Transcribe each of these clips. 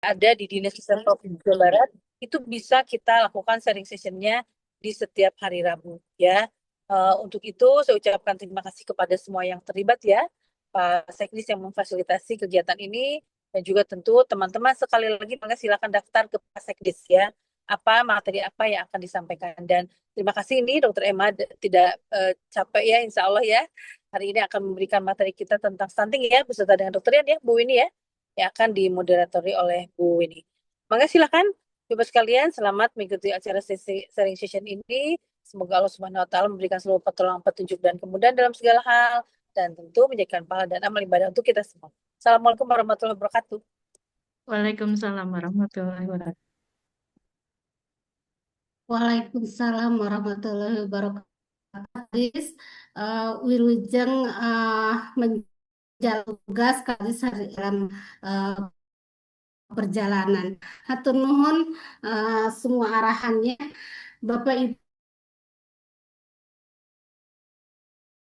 ada di Dinas Kesehatan Provinsi Jawa Barat itu bisa kita lakukan sharing sessionnya di setiap hari Rabu ya. Untuk itu saya ucapkan terima kasih kepada semua yang terlibat ya, Pak Sekdis yang memfasilitasi kegiatan ini dan juga tentu teman-teman sekali lagi maka silakan daftar ke Pak Sekdis ya, apa materi apa yang akan disampaikan. Dan terima kasih ini Dokter Emma tidak capek ya, Insya Allah ya hari ini akan memberikan materi kita tentang stunting ya beserta dengan Dokter Yan ya Bu Winnie ya, yang akan dimoderatori oleh Bu Winnie. Maka silakan Bapak sekalian, selamat mengikuti acara sharing session ini. Semoga Allah Subhanahu wa taala memberikan seluruh pertolongan, petunjuk dan kemudahan dalam segala hal dan tentu menjadikan pahala dan amal ibadah untuk kita semua. Assalamualaikum warahmatullahi wabarakatuh. Waalaikumsalam warahmatullahi wabarakatuh. Waalaikumsalam warahmatullahi wabarakatuh. Kadis, Wilujeng menjalani tugas kadis hari dalam eh, perjalanan. Hatur nuhun semua arahannya, Bapak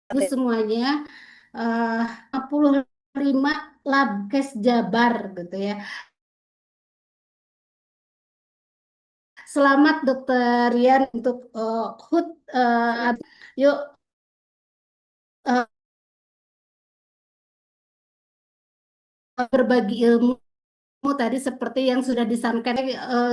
Ibu semuanya. eh 55 Labkes Jabar gitu ya. Selamat Dokter Rian untuk HUT. Yuk eh, berbagi ilmu tadi seperti yang sudah disampaikan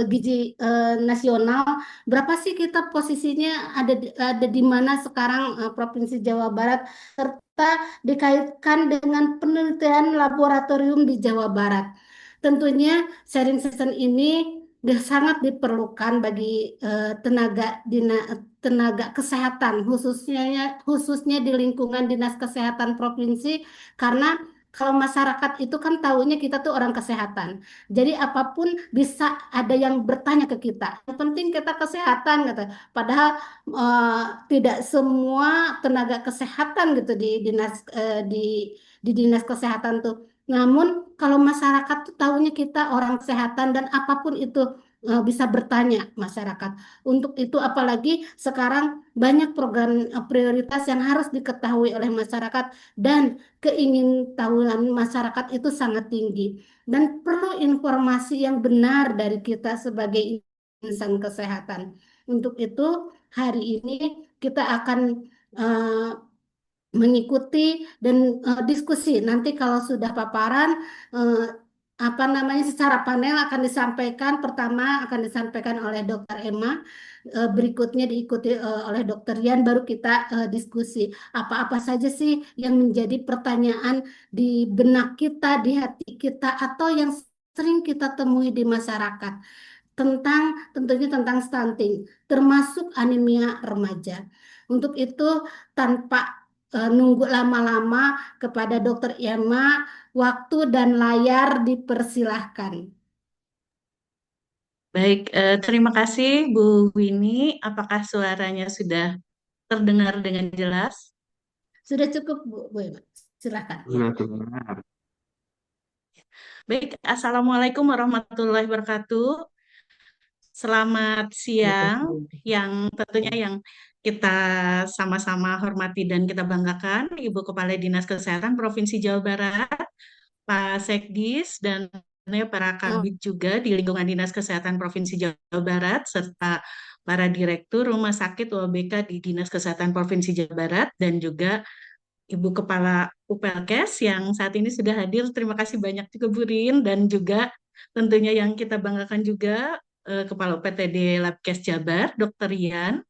gizi nasional. Berapa sih kita posisinya ada di mana sekarang Provinsi Jawa Barat serta dikaitkan dengan penelitian laboratorium di Jawa Barat. Tentunya sharing session ini sangat diperlukan bagi tenaga kesehatan khususnya di lingkungan Dinas Kesehatan Provinsi, karena kalau masyarakat itu kan tahunya kita tuh orang kesehatan. Jadi apapun bisa ada yang bertanya ke kita. Yang penting kita kesehatan gitu. Padahal eh, tidak semua tenaga kesehatan gitu di dinas kesehatan tuh. Namun kalau masyarakat tuh tahunya kita orang kesehatan dan apapun itu bisa bertanya masyarakat. Untuk itu apalagi sekarang banyak program prioritas yang harus diketahui oleh masyarakat dan keingintahuan masyarakat itu sangat tinggi dan perlu informasi yang benar dari kita sebagai insan kesehatan. Untuk itu hari ini kita akan eh, mengikuti dan diskusi. Nanti kalau sudah paparan eh, apa namanya secara panel akan disampaikan. Pertama akan disampaikan oleh Dokter Emma, berikutnya diikuti oleh Dokter Yan, baru kita diskusi apa-apa saja sih yang menjadi pertanyaan di benak kita, di hati kita, atau yang sering kita temui di masyarakat tentang tentunya tentang stunting, termasuk anemia remaja. Untuk itu, tanpa nunggu lama-lama, kepada Dokter Emma, waktu dan layar dipersilahkan. Baik, terima kasih Bu Winnie. Apakah suaranya sudah terdengar dengan jelas? Sudah cukup, Bu Emma. Silakan. Iya, benar. Baik, Assalamualaikum warahmatullahi wabarakatuh. Selamat siang, yang tentunya yang kita sama-sama hormati dan kita banggakan, Ibu Kepala Dinas Kesehatan Provinsi Jawa Barat, Pak Sekdis, dan para Oh, kabid juga di lingkungan Dinas Kesehatan Provinsi Jawa Barat, serta para direktur Rumah Sakit UABK di Dinas Kesehatan Provinsi Jawa Barat, dan juga Ibu Kepala UPLKes yang saat ini sudah hadir. Terima kasih banyak juga Bu Rin, dan juga tentunya yang kita banggakan juga Kepala UPTD Labkes Jabar, Dr. Rian,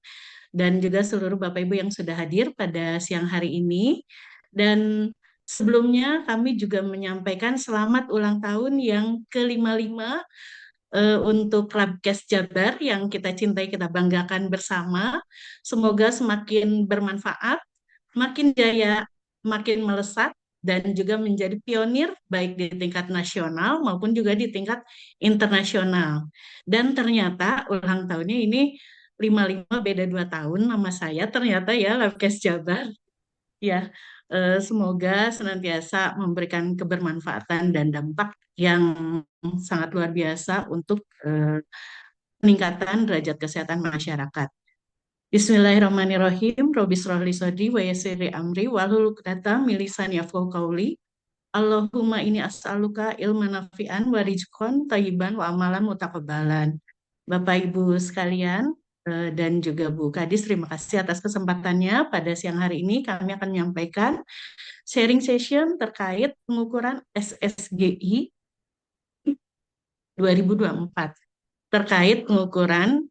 dan juga seluruh Bapak Ibu yang sudah hadir pada siang hari ini. Dan sebelumnya kami juga menyampaikan selamat ulang tahun yang ke-55 untuk Labkes Jabar yang kita cintai, kita banggakan bersama. Semoga semakin bermanfaat, makin jaya, makin melesat, dan juga menjadi pionir baik di tingkat nasional maupun juga di tingkat internasional. Dan ternyata ulang tahunnya ini 55 beda 2 tahun nama saya ternyata ya Labkes Jabar. Ya, semoga senantiasa memberikan kebermanfaatan dan dampak yang sangat luar biasa untuk peningkatan derajat kesehatan masyarakat. Bismillahirrahmanirrahim. Robi shrah li sodri wa yassir li amri wahlul 'uqdatam min lisani yafqahu qawli. Allahumma ini as'aluka ilman nafi'an wa rizqan thayyiban wa amalan mutaqabbalan. Bapak Ibu sekalian, dan juga Bu Kadis, terima kasih atas kesempatannya. Pada siang hari ini kami akan menyampaikan sharing session terkait pengukuran SSGI 2024 terkait pengukuran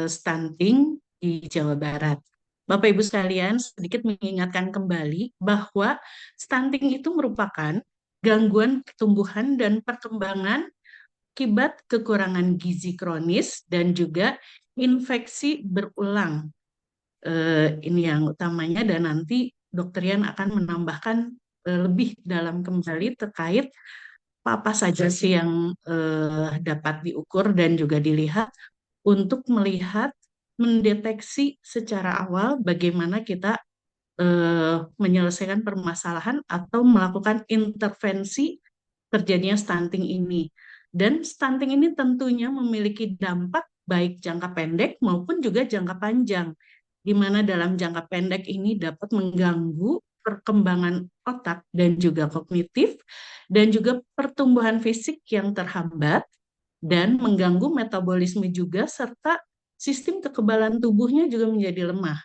stunting di Jawa Barat. Bapak Ibu sekalian, sedikit mengingatkan kembali bahwa stunting itu merupakan gangguan pertumbuhan dan perkembangan akibat kekurangan gizi kronis dan juga infeksi berulang. Ini yang utamanya, dan nanti Dokter Yan akan menambahkan lebih dalam kembali terkait apa saja sih yang dapat diukur dan juga dilihat untuk melihat mendeteksi secara awal bagaimana kita menyelesaikan permasalahan atau melakukan intervensi terjadinya stunting ini. Dan stunting ini tentunya memiliki dampak baik jangka pendek maupun juga jangka panjang, di mana dalam jangka pendek ini dapat mengganggu perkembangan otak dan juga kognitif, dan juga pertumbuhan fisik yang terhambat, dan mengganggu metabolisme juga, serta sistem kekebalan tubuhnya juga menjadi lemah.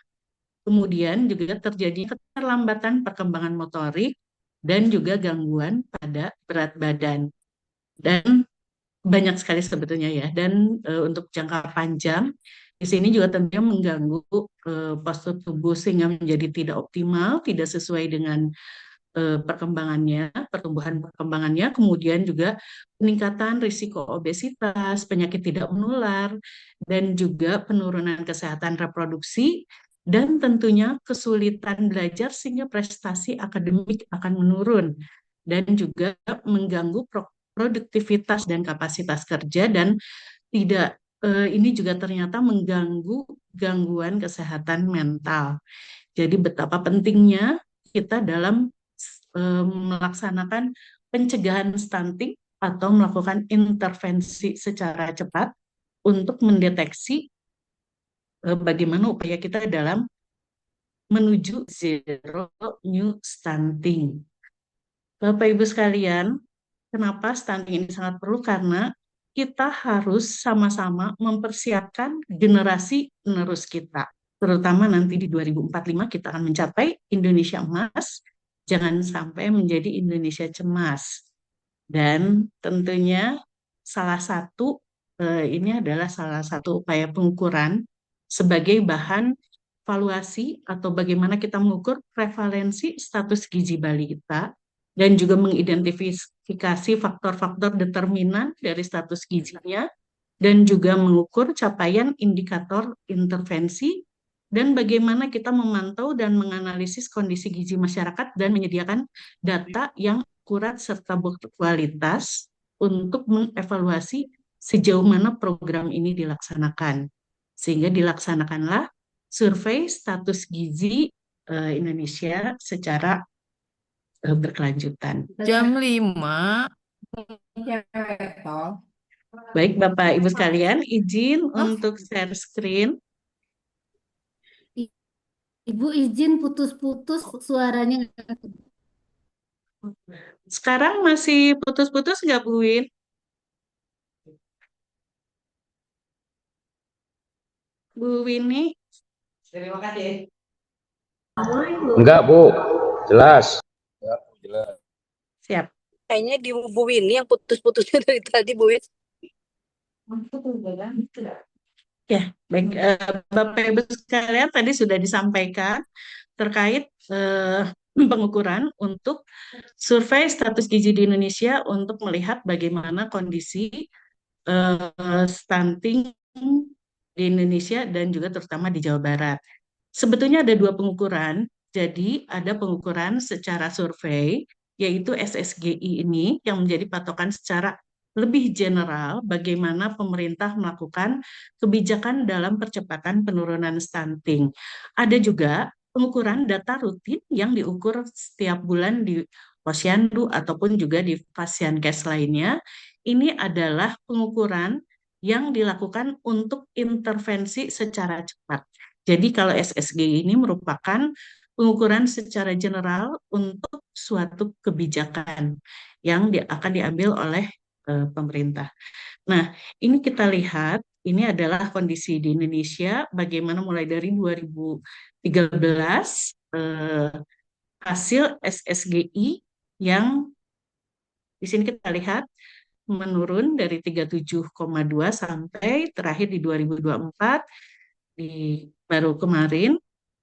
Kemudian juga terjadi keterlambatan perkembangan motorik dan juga gangguan pada berat badan. Dan banyak sekali sebetulnya ya. Dan untuk jangka panjang, di sini juga tentunya mengganggu postur tubuh sehingga menjadi tidak optimal, tidak sesuai dengan perkembangannya, pertumbuhan perkembangannya, kemudian juga peningkatan risiko obesitas, penyakit tidak menular, dan juga penurunan kesehatan reproduksi, dan tentunya kesulitan belajar sehingga prestasi akademik akan menurun, dan juga mengganggu produktivitas dan kapasitas kerja, dan tidak ini juga ternyata mengganggu gangguan kesehatan mental. Jadi betapa pentingnya kita dalam melaksanakan pencegahan stunting atau melakukan intervensi secara cepat untuk mendeteksi bagaimana upaya kita dalam menuju zero new stunting. Bapak Ibu sekalian, kenapa stunting ini sangat perlu? Karena kita harus sama-sama mempersiapkan generasi penerus kita. Terutama nanti di 2045 kita akan mencapai Indonesia emas, jangan sampai menjadi Indonesia cemas. Dan tentunya ini adalah salah satu upaya pengukuran sebagai bahan evaluasi atau bagaimana kita mengukur prevalensi status gizi balita, dan juga mengidentifikasi faktor-faktor determinan dari status gizinya, dan juga mengukur capaian indikator intervensi, dan bagaimana kita memantau dan menganalisis kondisi gizi masyarakat dan menyediakan data yang akurat serta berkualitas untuk mengevaluasi sejauh mana program ini dilaksanakan. Sehingga dilaksanakanlah survei status gizi Indonesia secara berkelanjutan. Jam 5. Baik Bapak Ibu sekalian, izin untuk share screen. Ibu izin putus-putus suaranya. Sekarang masih putus-putus nggak Bu Win? Bu Winnie? Terima kasih. Enggak, Bu. Jelas. Siap. Kayaknya di Bu Winnie yang putus-putusnya dari tadi, Bu Win. Ya, baik. Bapak Ibu sekalian, tadi sudah disampaikan terkait pengukuran untuk survei status gizi di Indonesia untuk melihat bagaimana kondisi stunting di Indonesia dan juga terutama di Jawa Barat. Sebetulnya ada dua pengukuran. Jadi ada pengukuran secara survei, yaitu SSGI ini yang menjadi patokan secara lebih general bagaimana pemerintah melakukan kebijakan dalam percepatan penurunan stunting. Ada juga pengukuran data rutin yang diukur setiap bulan di Posyandu ataupun juga di Fasiankes lainnya. Ini adalah pengukuran yang dilakukan untuk intervensi secara cepat. Jadi kalau SSGI ini merupakan pengukuran secara general untuk suatu kebijakan yang akan diambil oleh pemerintah. Nah, ini kita lihat, ini adalah kondisi di Indonesia, bagaimana mulai dari 2013 hasil SSGI yang di sini kita lihat menurun dari 37,2 sampai terakhir di 2024, baru kemarin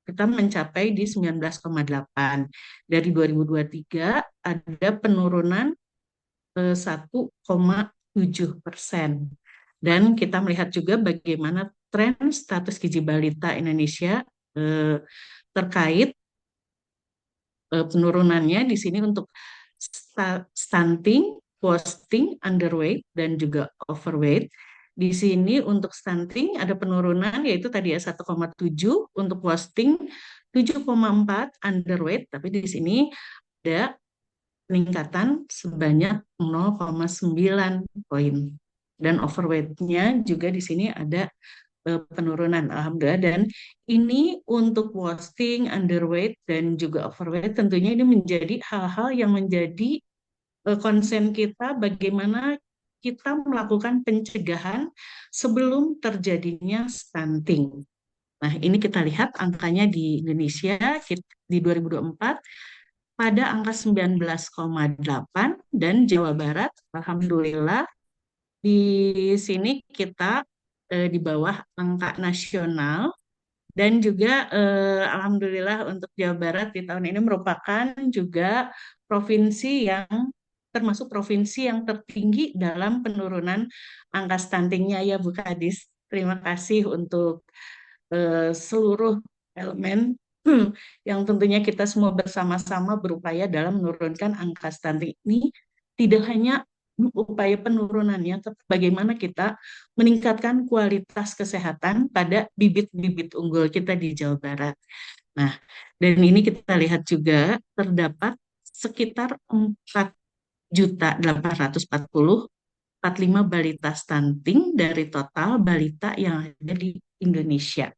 kita mencapai di 19,8. Dari 2023 ada penurunan 1,7%. Dan kita melihat juga bagaimana tren status gizi balita Indonesia terkait penurunannya di sini untuk stunting, wasting, underweight, dan juga overweight. Di sini untuk stunting ada penurunan yaitu tadi ya 1,7, untuk wasting 7,4, underweight, tapi di sini ada peningkatan sebanyak 0,9 poin. Dan overweight-nya juga di sini ada penurunan, alhamdulillah. Dan ini untuk wasting, underweight, dan juga overweight tentunya ini menjadi hal-hal yang menjadi konsen kita, bagaimana kita melakukan pencegahan sebelum terjadinya stunting. Nah, ini kita lihat angkanya di Indonesia di 2024 pada angka 19,8, dan Jawa Barat alhamdulillah di sini kita di bawah angka nasional. Dan juga alhamdulillah untuk Jawa Barat di tahun ini merupakan juga provinsi yang termasuk provinsi yang tertinggi dalam penurunan angka stuntingnya ya Bu Kadis. Terima kasih untuk seluruh elemen yang tentunya kita semua bersama-sama berupaya dalam menurunkan angka stunting ini. Tidak hanya upaya penurunannya, tapi bagaimana kita meningkatkan kualitas kesehatan pada bibit-bibit unggul kita di Jawa Barat. Nah, dan ini kita lihat juga terdapat sekitar 4.840.045 balita stunting dari total balita yang ada di Indonesia.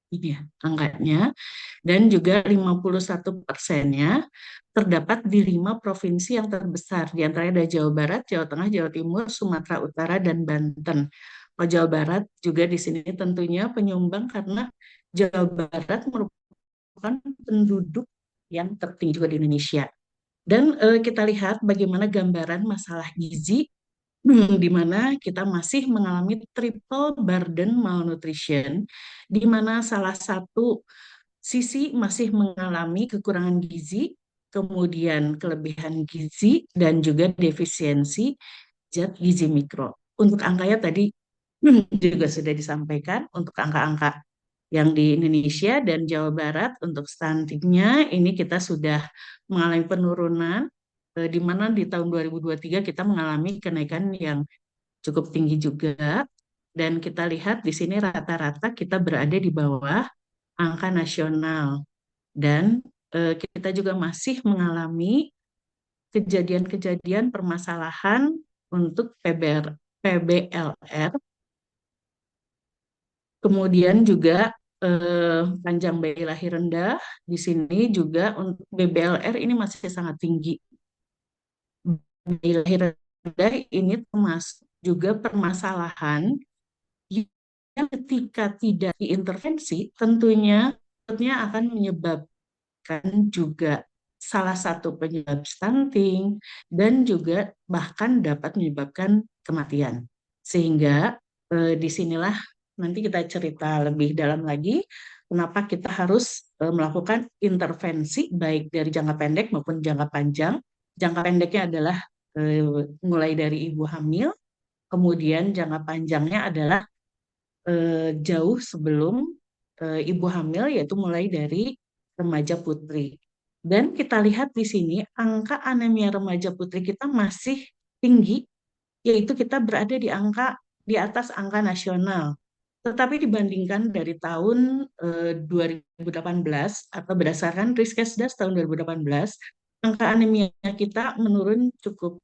Ini ya angkanya. Dan juga 51%-nya terdapat di 5 provinsi yang terbesar. Di antaranya ada Jawa Barat, Jawa Tengah, Jawa Timur, Sumatera Utara, dan Banten. Jawa Barat juga di sini tentunya penyumbang karena Jawa Barat merupakan penduduk yang tertinggi juga di Indonesia. Dan kita lihat bagaimana gambaran masalah gizi di mana kita masih mengalami triple burden malnutrition, di mana salah satu sisi masih mengalami kekurangan gizi, kemudian kelebihan gizi, dan juga defisiensi zat gizi mikro. Untuk angkanya tadi juga sudah disampaikan, untuk angka-angka yang di Indonesia dan Jawa Barat untuk stuntingnya ini kita sudah mengalami penurunan, di mana di tahun 2023 kita mengalami kenaikan yang cukup tinggi juga. Dan kita lihat di sini rata-rata kita berada di bawah angka nasional. Dan kita juga masih mengalami kejadian-kejadian permasalahan untuk PBLR. Kemudian juga panjang bayi lahir rendah. Di sini juga untuk BBLR ini masih sangat tinggi. Bayi lahir rendah ini termasuk juga permasalahan yang ketika tidak diintervensi tentunya akan menyebabkan juga salah satu penyebab stunting dan juga bahkan dapat menyebabkan kematian. Sehingga disinilah nanti kita cerita lebih dalam lagi kenapa kita harus melakukan intervensi baik dari jangka pendek maupun jangka panjang. Jangka pendeknya adalah mulai dari ibu hamil, kemudian jangka panjangnya adalah jauh sebelum ibu hamil, yaitu mulai dari remaja putri. Dan kita lihat di sini angka anemia remaja putri kita masih tinggi, yaitu kita berada di atas angka nasional. Tetapi dibandingkan dari tahun 2018 atau berdasarkan Riskesdas tahun 2018, angka anemia kita menurun cukup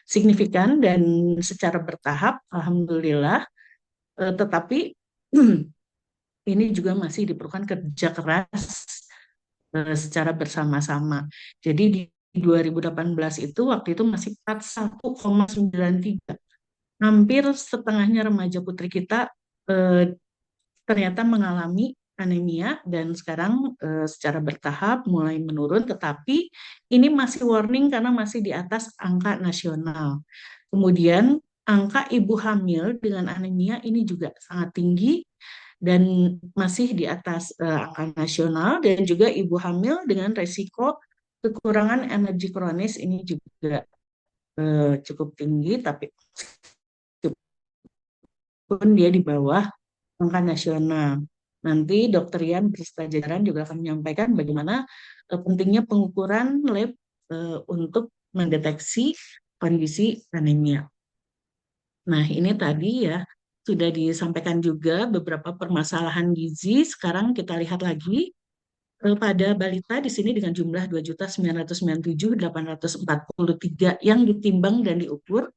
signifikan dan secara bertahap, alhamdulillah. Tetapi ini juga masih diperlukan kerja keras secara bersama-sama. Jadi di 2018 itu waktu itu masih 41,93. Hampir setengahnya remaja putri kita eh, ternyata mengalami anemia dan sekarang secara bertahap mulai menurun, tetapi ini masih warning karena masih di atas angka nasional. Kemudian angka ibu hamil dengan anemia ini juga sangat tinggi dan masih di atas angka nasional, dan juga ibu hamil dengan resiko kekurangan energi kronis ini juga cukup tinggi, tapi pun dia di bawah angka nasional. Nanti Dokter Yan beserta jajaran juga akan menyampaikan bagaimana pentingnya pengukuran lab untuk mendeteksi kondisi anemia. Nah, ini tadi ya sudah disampaikan juga beberapa permasalahan gizi. Sekarang kita lihat lagi pada balita di sini dengan jumlah 2.997.843 yang ditimbang dan diukur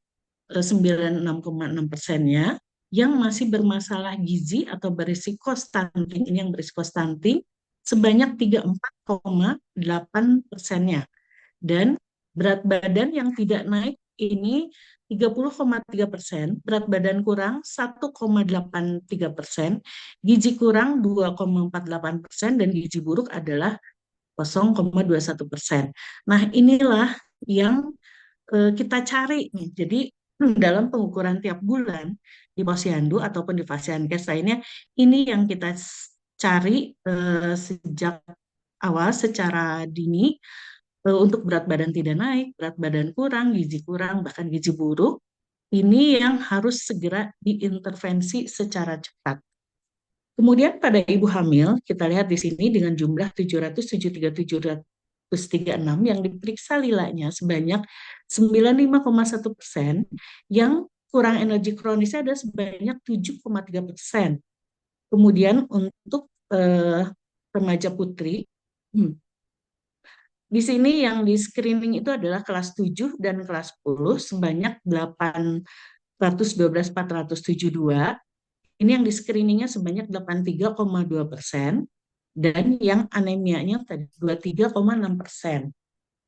96,6%-nya yang masih bermasalah gizi atau berisiko stunting, ini yang berisiko stunting sebanyak 34,8%-nya. Dan berat badan yang tidak naik ini 30,3%, berat badan kurang 1,83%, gizi kurang 2,48%, dan gizi buruk adalah 0,21%. Nah, inilah yang kita cari nih. Jadi dalam pengukuran tiap bulan di posyandu ataupun di Fasiankes lainnya, ini yang kita cari sejak awal secara dini untuk berat badan tidak naik, berat badan kurang, gizi kurang, bahkan gizi buruk. Ini yang harus segera diintervensi secara cepat. Kemudian pada ibu hamil, kita lihat di sini dengan jumlah 773.736 yang diperiksa lilanya sebanyak 95,1%, yang kurang energi kronisnya ada sebanyak 7,3%. Kemudian untuk remaja putri, di sini yang di screening itu adalah kelas 7 dan kelas 10 sebanyak 812.472. Ini yang di screeningnya sebanyak 83,2%, dan yang anemianya tadi 23,6%.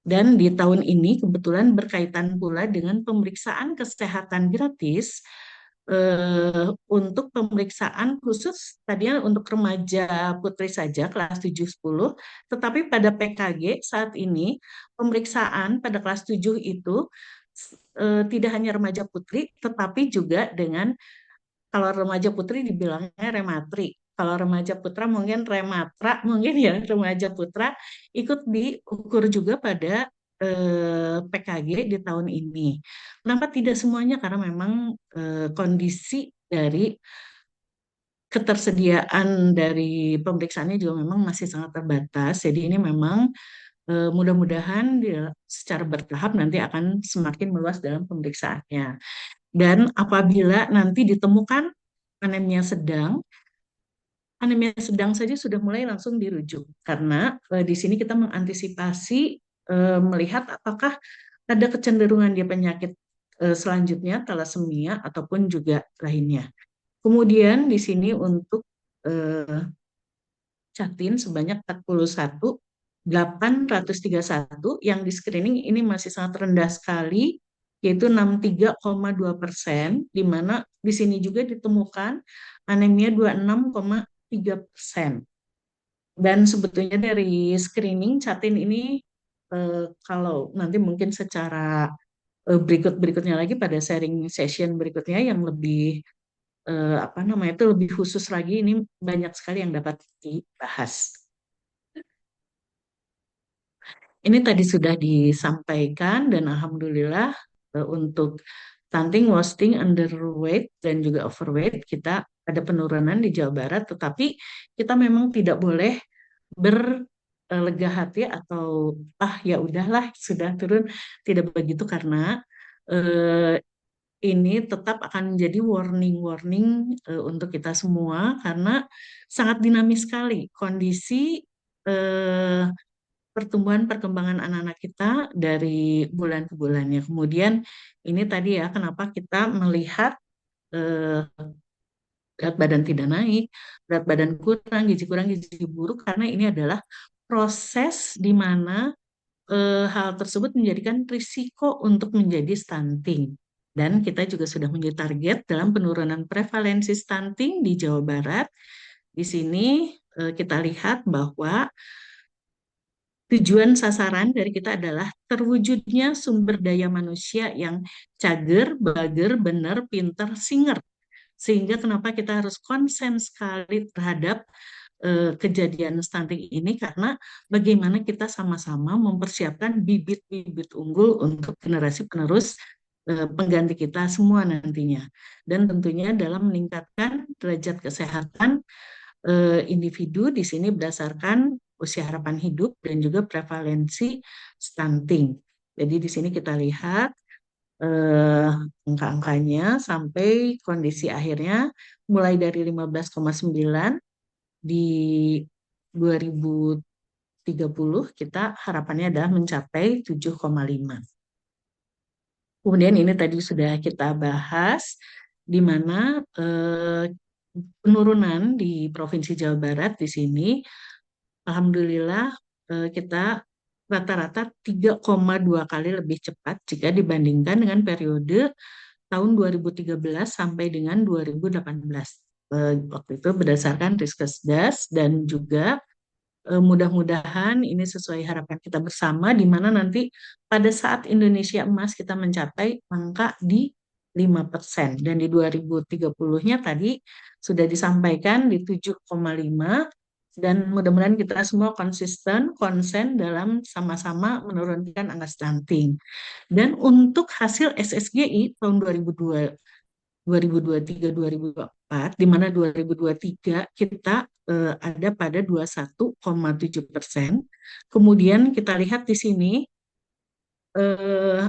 Dan di tahun ini kebetulan berkaitan pula dengan pemeriksaan kesehatan gratis untuk pemeriksaan khusus tadinya untuk remaja putri saja kelas 7-10, tetapi pada PKG saat ini pemeriksaan pada kelas 7 itu tidak hanya remaja putri tetapi juga dengan, kalau remaja putri dibilangnya rematri, kalau remaja putra mungkin rematra, mungkin ya remaja putra ikut diukur juga pada PKG di tahun ini. Kenapa tidak semuanya? Karena memang kondisi dari ketersediaan dari pemeriksaannya juga memang masih sangat terbatas. Jadi ini memang mudah-mudahan secara bertahap nanti akan semakin meluas dalam pemeriksaannya. Dan apabila nanti ditemukan anemia sedang saja sudah mulai langsung dirujuk. Karena di sini kita mengantisipasi melihat apakah ada kecenderungan dia penyakit selanjutnya, thalassemia ataupun juga lainnya. Kemudian di sini untuk Catin sebanyak 41.831 yang di screening ini masih sangat rendah sekali, yaitu 63,2%, di mana di sini juga ditemukan anemia 26,3%. Dan sebetulnya dari screening Catin ini kalau nanti mungkin secara berikutnya lagi pada sharing session berikutnya yang lebih itu lebih khusus lagi, ini banyak sekali yang dapat dibahas. Ini tadi sudah disampaikan dan alhamdulillah untuk stunting, wasting, underweight dan juga overweight kita ada penurunan di Jawa Barat, tetapi kita memang tidak boleh berlega hati atau ya udahlah sudah turun, tidak begitu, karena ini tetap akan menjadi warning untuk kita semua karena sangat dinamis sekali kondisi pertumbuhan perkembangan anak-anak kita dari bulan ke bulannya. Kemudian ini tadi ya kenapa kita melihat berat badan tidak naik, berat badan kurang, gizi buruk, karena ini adalah proses di mana hal tersebut menjadikan risiko untuk menjadi stunting. Dan kita juga sudah menjadi target dalam penurunan prevalensi stunting di Jawa Barat. Di sini kita lihat bahwa tujuan sasaran dari kita adalah terwujudnya sumber daya manusia yang cager, bager, benar, pinter, singer. Sehingga kenapa kita harus konsen sekali terhadap kejadian stunting ini, karena bagaimana kita sama-sama mempersiapkan bibit-bibit unggul untuk generasi penerus pengganti kita semua nantinya. Dan tentunya dalam meningkatkan derajat kesehatan individu di sini berdasarkan usia harapan hidup dan juga prevalensi stunting. Jadi di sini kita lihat angka-angkanya sampai kondisi akhirnya mulai dari 15,9 di 2030 kita harapannya adalah mencapai 7,5. Kemudian ini tadi sudah kita bahas di mana penurunan di Provinsi Jawa Barat di sini alhamdulillah kita rata-rata 3,2 kali lebih cepat jika dibandingkan dengan periode tahun 2013 sampai dengan 2018. Waktu itu berdasarkan Riskesdas dan juga mudah-mudahan ini sesuai harapan kita bersama, di mana nanti pada saat Indonesia Emas kita mencapai angka di 5%. Dan di 2030-nya tadi sudah disampaikan di 7,5, dan mudah-mudahan kita semua konsisten, konsen dalam sama-sama menurunkan angka stunting. Dan untuk hasil SSGI tahun 2023-2024, di mana 2023 kita ada pada 21,7%. Kemudian kita lihat di sini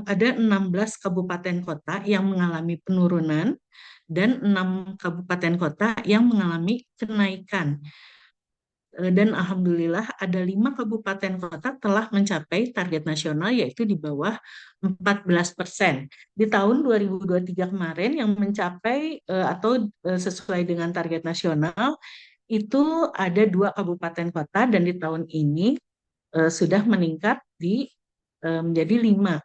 ada 16 kabupaten kota yang mengalami penurunan dan 6 kabupaten kota yang mengalami kenaikan. Dan alhamdulillah ada 5 kabupaten kota telah mencapai target nasional, yaitu di bawah 14%. Di tahun 2023 kemarin yang mencapai atau sesuai dengan target nasional itu ada 2 kabupaten kota, dan di tahun ini sudah meningkat menjadi 5.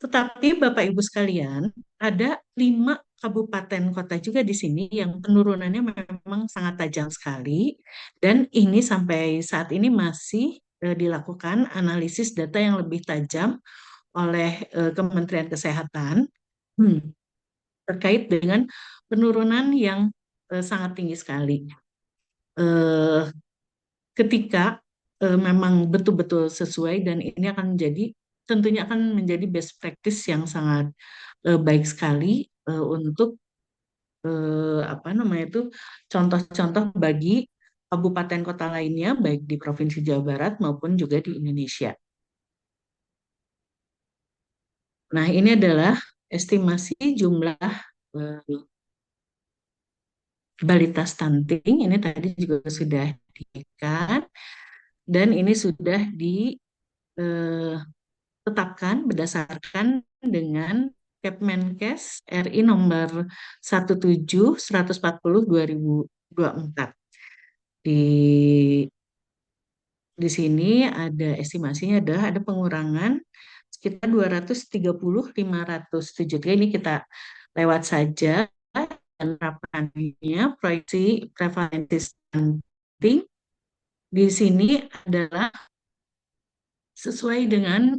Tetapi Bapak Ibu sekalian, ada 5 kabupaten kota juga di sini yang penurunannya memang sangat tajam sekali, dan ini sampai saat ini masih dilakukan analisis data yang lebih tajam oleh Kementerian Kesehatan terkait dengan penurunan yang sangat tinggi sekali. Ketika memang betul-betul sesuai, dan ini akan tentunya akan menjadi best practice yang sangat baik sekali untuk contoh-contoh bagi kabupaten kota lainnya, baik di Provinsi Jawa Barat maupun juga di Indonesia. Nah, ini adalah estimasi jumlah balita stunting. Ini tadi juga sudah diberikan, dan ini sudah ditetapkan berdasarkan dengan Kepmenkes RI nomor 17/140/2024. Di sini ada estimasinya adalah ada pengurangan sekitar 230.507. Ini kita lewat saja, dan harapannya proyeksi prevalensi stunting di sini adalah sesuai dengan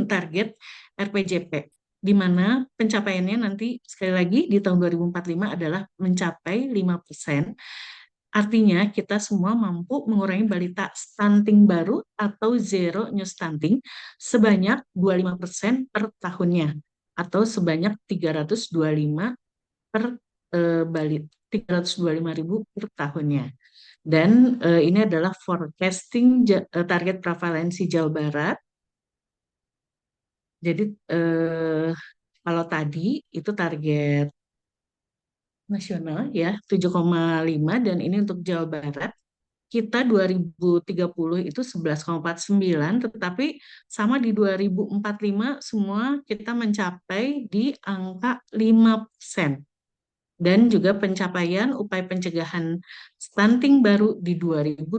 target RPJP, di mana pencapaiannya nanti sekali lagi di tahun 2045 adalah mencapai 5%. Artinya kita semua mampu mengurangi balita stunting baru atau zero new stunting sebanyak 25% per tahunnya, atau sebanyak 325 ribu per tahunnya. Dan ini adalah forecasting target prevalensi Jawa Barat. Jadi kalau tadi itu target nasional ya 7,5, dan ini untuk Jawa Barat kita 2030 itu 11,49, tetapi sama di 2045 semua kita mencapai di angka 5%. dan juga pencapaian upaya pencegahan stunting baru di 2024.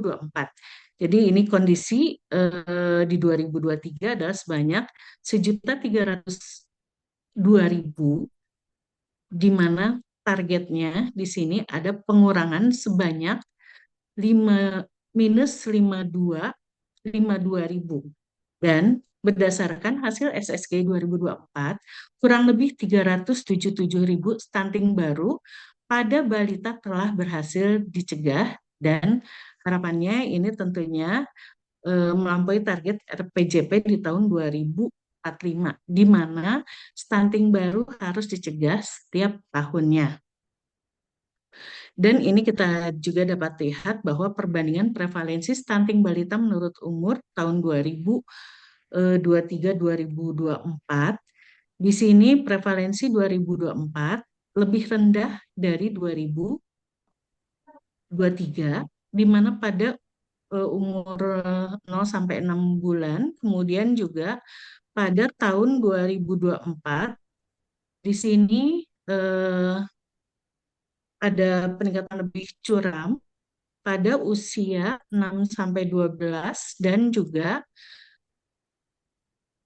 Jadi ini kondisi di 2023 adalah sebanyak 1.302.000, di mana targetnya di sini ada pengurangan sebanyak minus 52.000. Dan berdasarkan hasil SSG 2024, kurang lebih 377.000 stunting baru pada balita telah berhasil dicegah, dan harapannya ini tentunya melampaui target RPJP di tahun 2045, di mana stunting baru harus dicegah setiap tahunnya. Dan ini kita juga dapat lihat bahwa perbandingan prevalensi stunting balita menurut umur tahun 2023-2024, di sini prevalensi 2024 lebih rendah dari 2023, di mana pada umur 0 sampai 6 bulan, kemudian juga pada tahun 2024 di sini ada peningkatan lebih curam pada usia 6 sampai 12 dan juga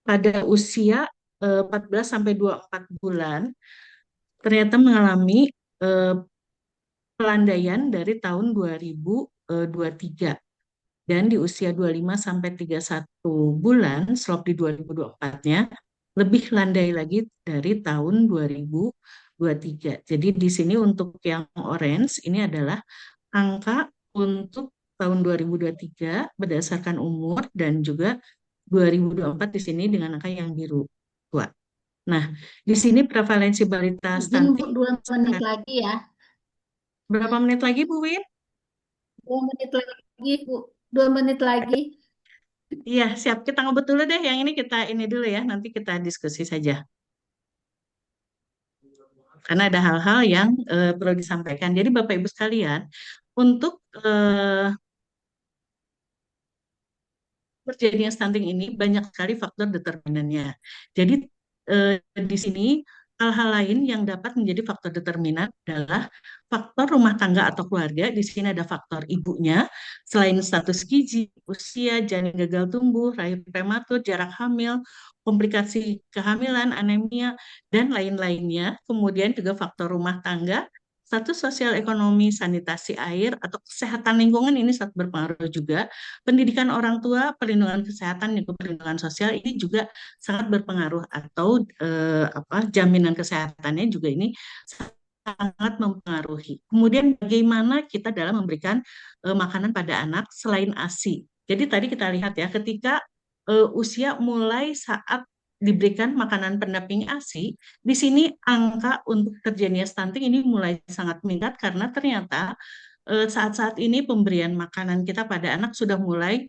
pada usia 14 sampai 24 bulan ternyata mengalami pelandaian dari tahun 2023. Dan di usia 25 sampai 31 bulan, slop di 2024-nya lebih landai lagi dari tahun 2023. Jadi di sini untuk yang orange ini adalah angka untuk tahun 2023 berdasarkan umur, dan juga 2024 di sini dengan angka yang biru tua. Nah, di sini prevalensi balita Izin Bu, stunting 2 menit lagi ya. berapa menit lagi Bu Win? 2 menit lagi Bu, 2 menit lagi. Iya, siap. Kita ngobrol dulu deh. Yang ini kita ini dulu ya. Nanti kita diskusi saja. Karena ada hal-hal yang perlu disampaikan. Jadi Bapak Ibu sekalian, untuk terjadinya stunting ini banyak sekali faktor determinannya. Jadi di sini hal-hal lain yang dapat menjadi faktor determinan adalah faktor rumah tangga atau keluarga. Di sini ada faktor ibunya, selain status gizi, usia, janin gagal tumbuh, rahim prematur, jarak hamil, komplikasi kehamilan, anemia, dan lain-lainnya. Kemudian juga faktor rumah tangga, status sosial ekonomi, sanitasi air, atau kesehatan lingkungan ini sangat berpengaruh juga. Pendidikan orang tua, perlindungan kesehatan, dan perlindungan sosial ini juga sangat berpengaruh, atau jaminan kesehatannya juga ini sangat mempengaruhi. Kemudian bagaimana kita dalam memberikan makanan pada anak selain ASI. Jadi tadi kita lihat ya, ketika usia mulai saat diberikan makanan pendamping ASI, di sini angka untuk terjadinya stunting ini mulai sangat meningkat, karena ternyata saat-saat ini pemberian makanan kita pada anak sudah mulai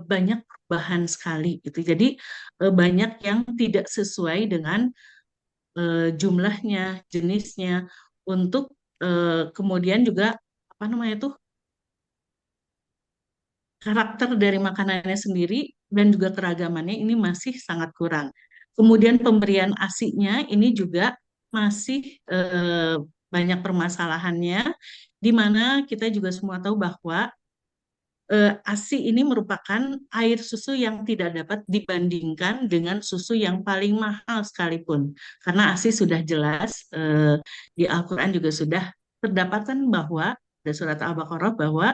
banyak perubahan sekali gitu. Jadi banyak yang tidak sesuai dengan jumlahnya, jenisnya, untuk kemudian juga apa namanya tuh, karakter dari makanannya sendiri dan juga keragamannya ini masih sangat kurang. Kemudian pemberian ASI-nya ini juga masih banyak permasalahannya, di mana kita juga semua tahu bahwa ASI ini merupakan air susu yang tidak dapat dibandingkan dengan susu yang paling mahal sekalipun. Karena ASI sudah jelas di Al-Quran juga sudah terdapatkan bahwa, ada surat Al-Baqarah, bahwa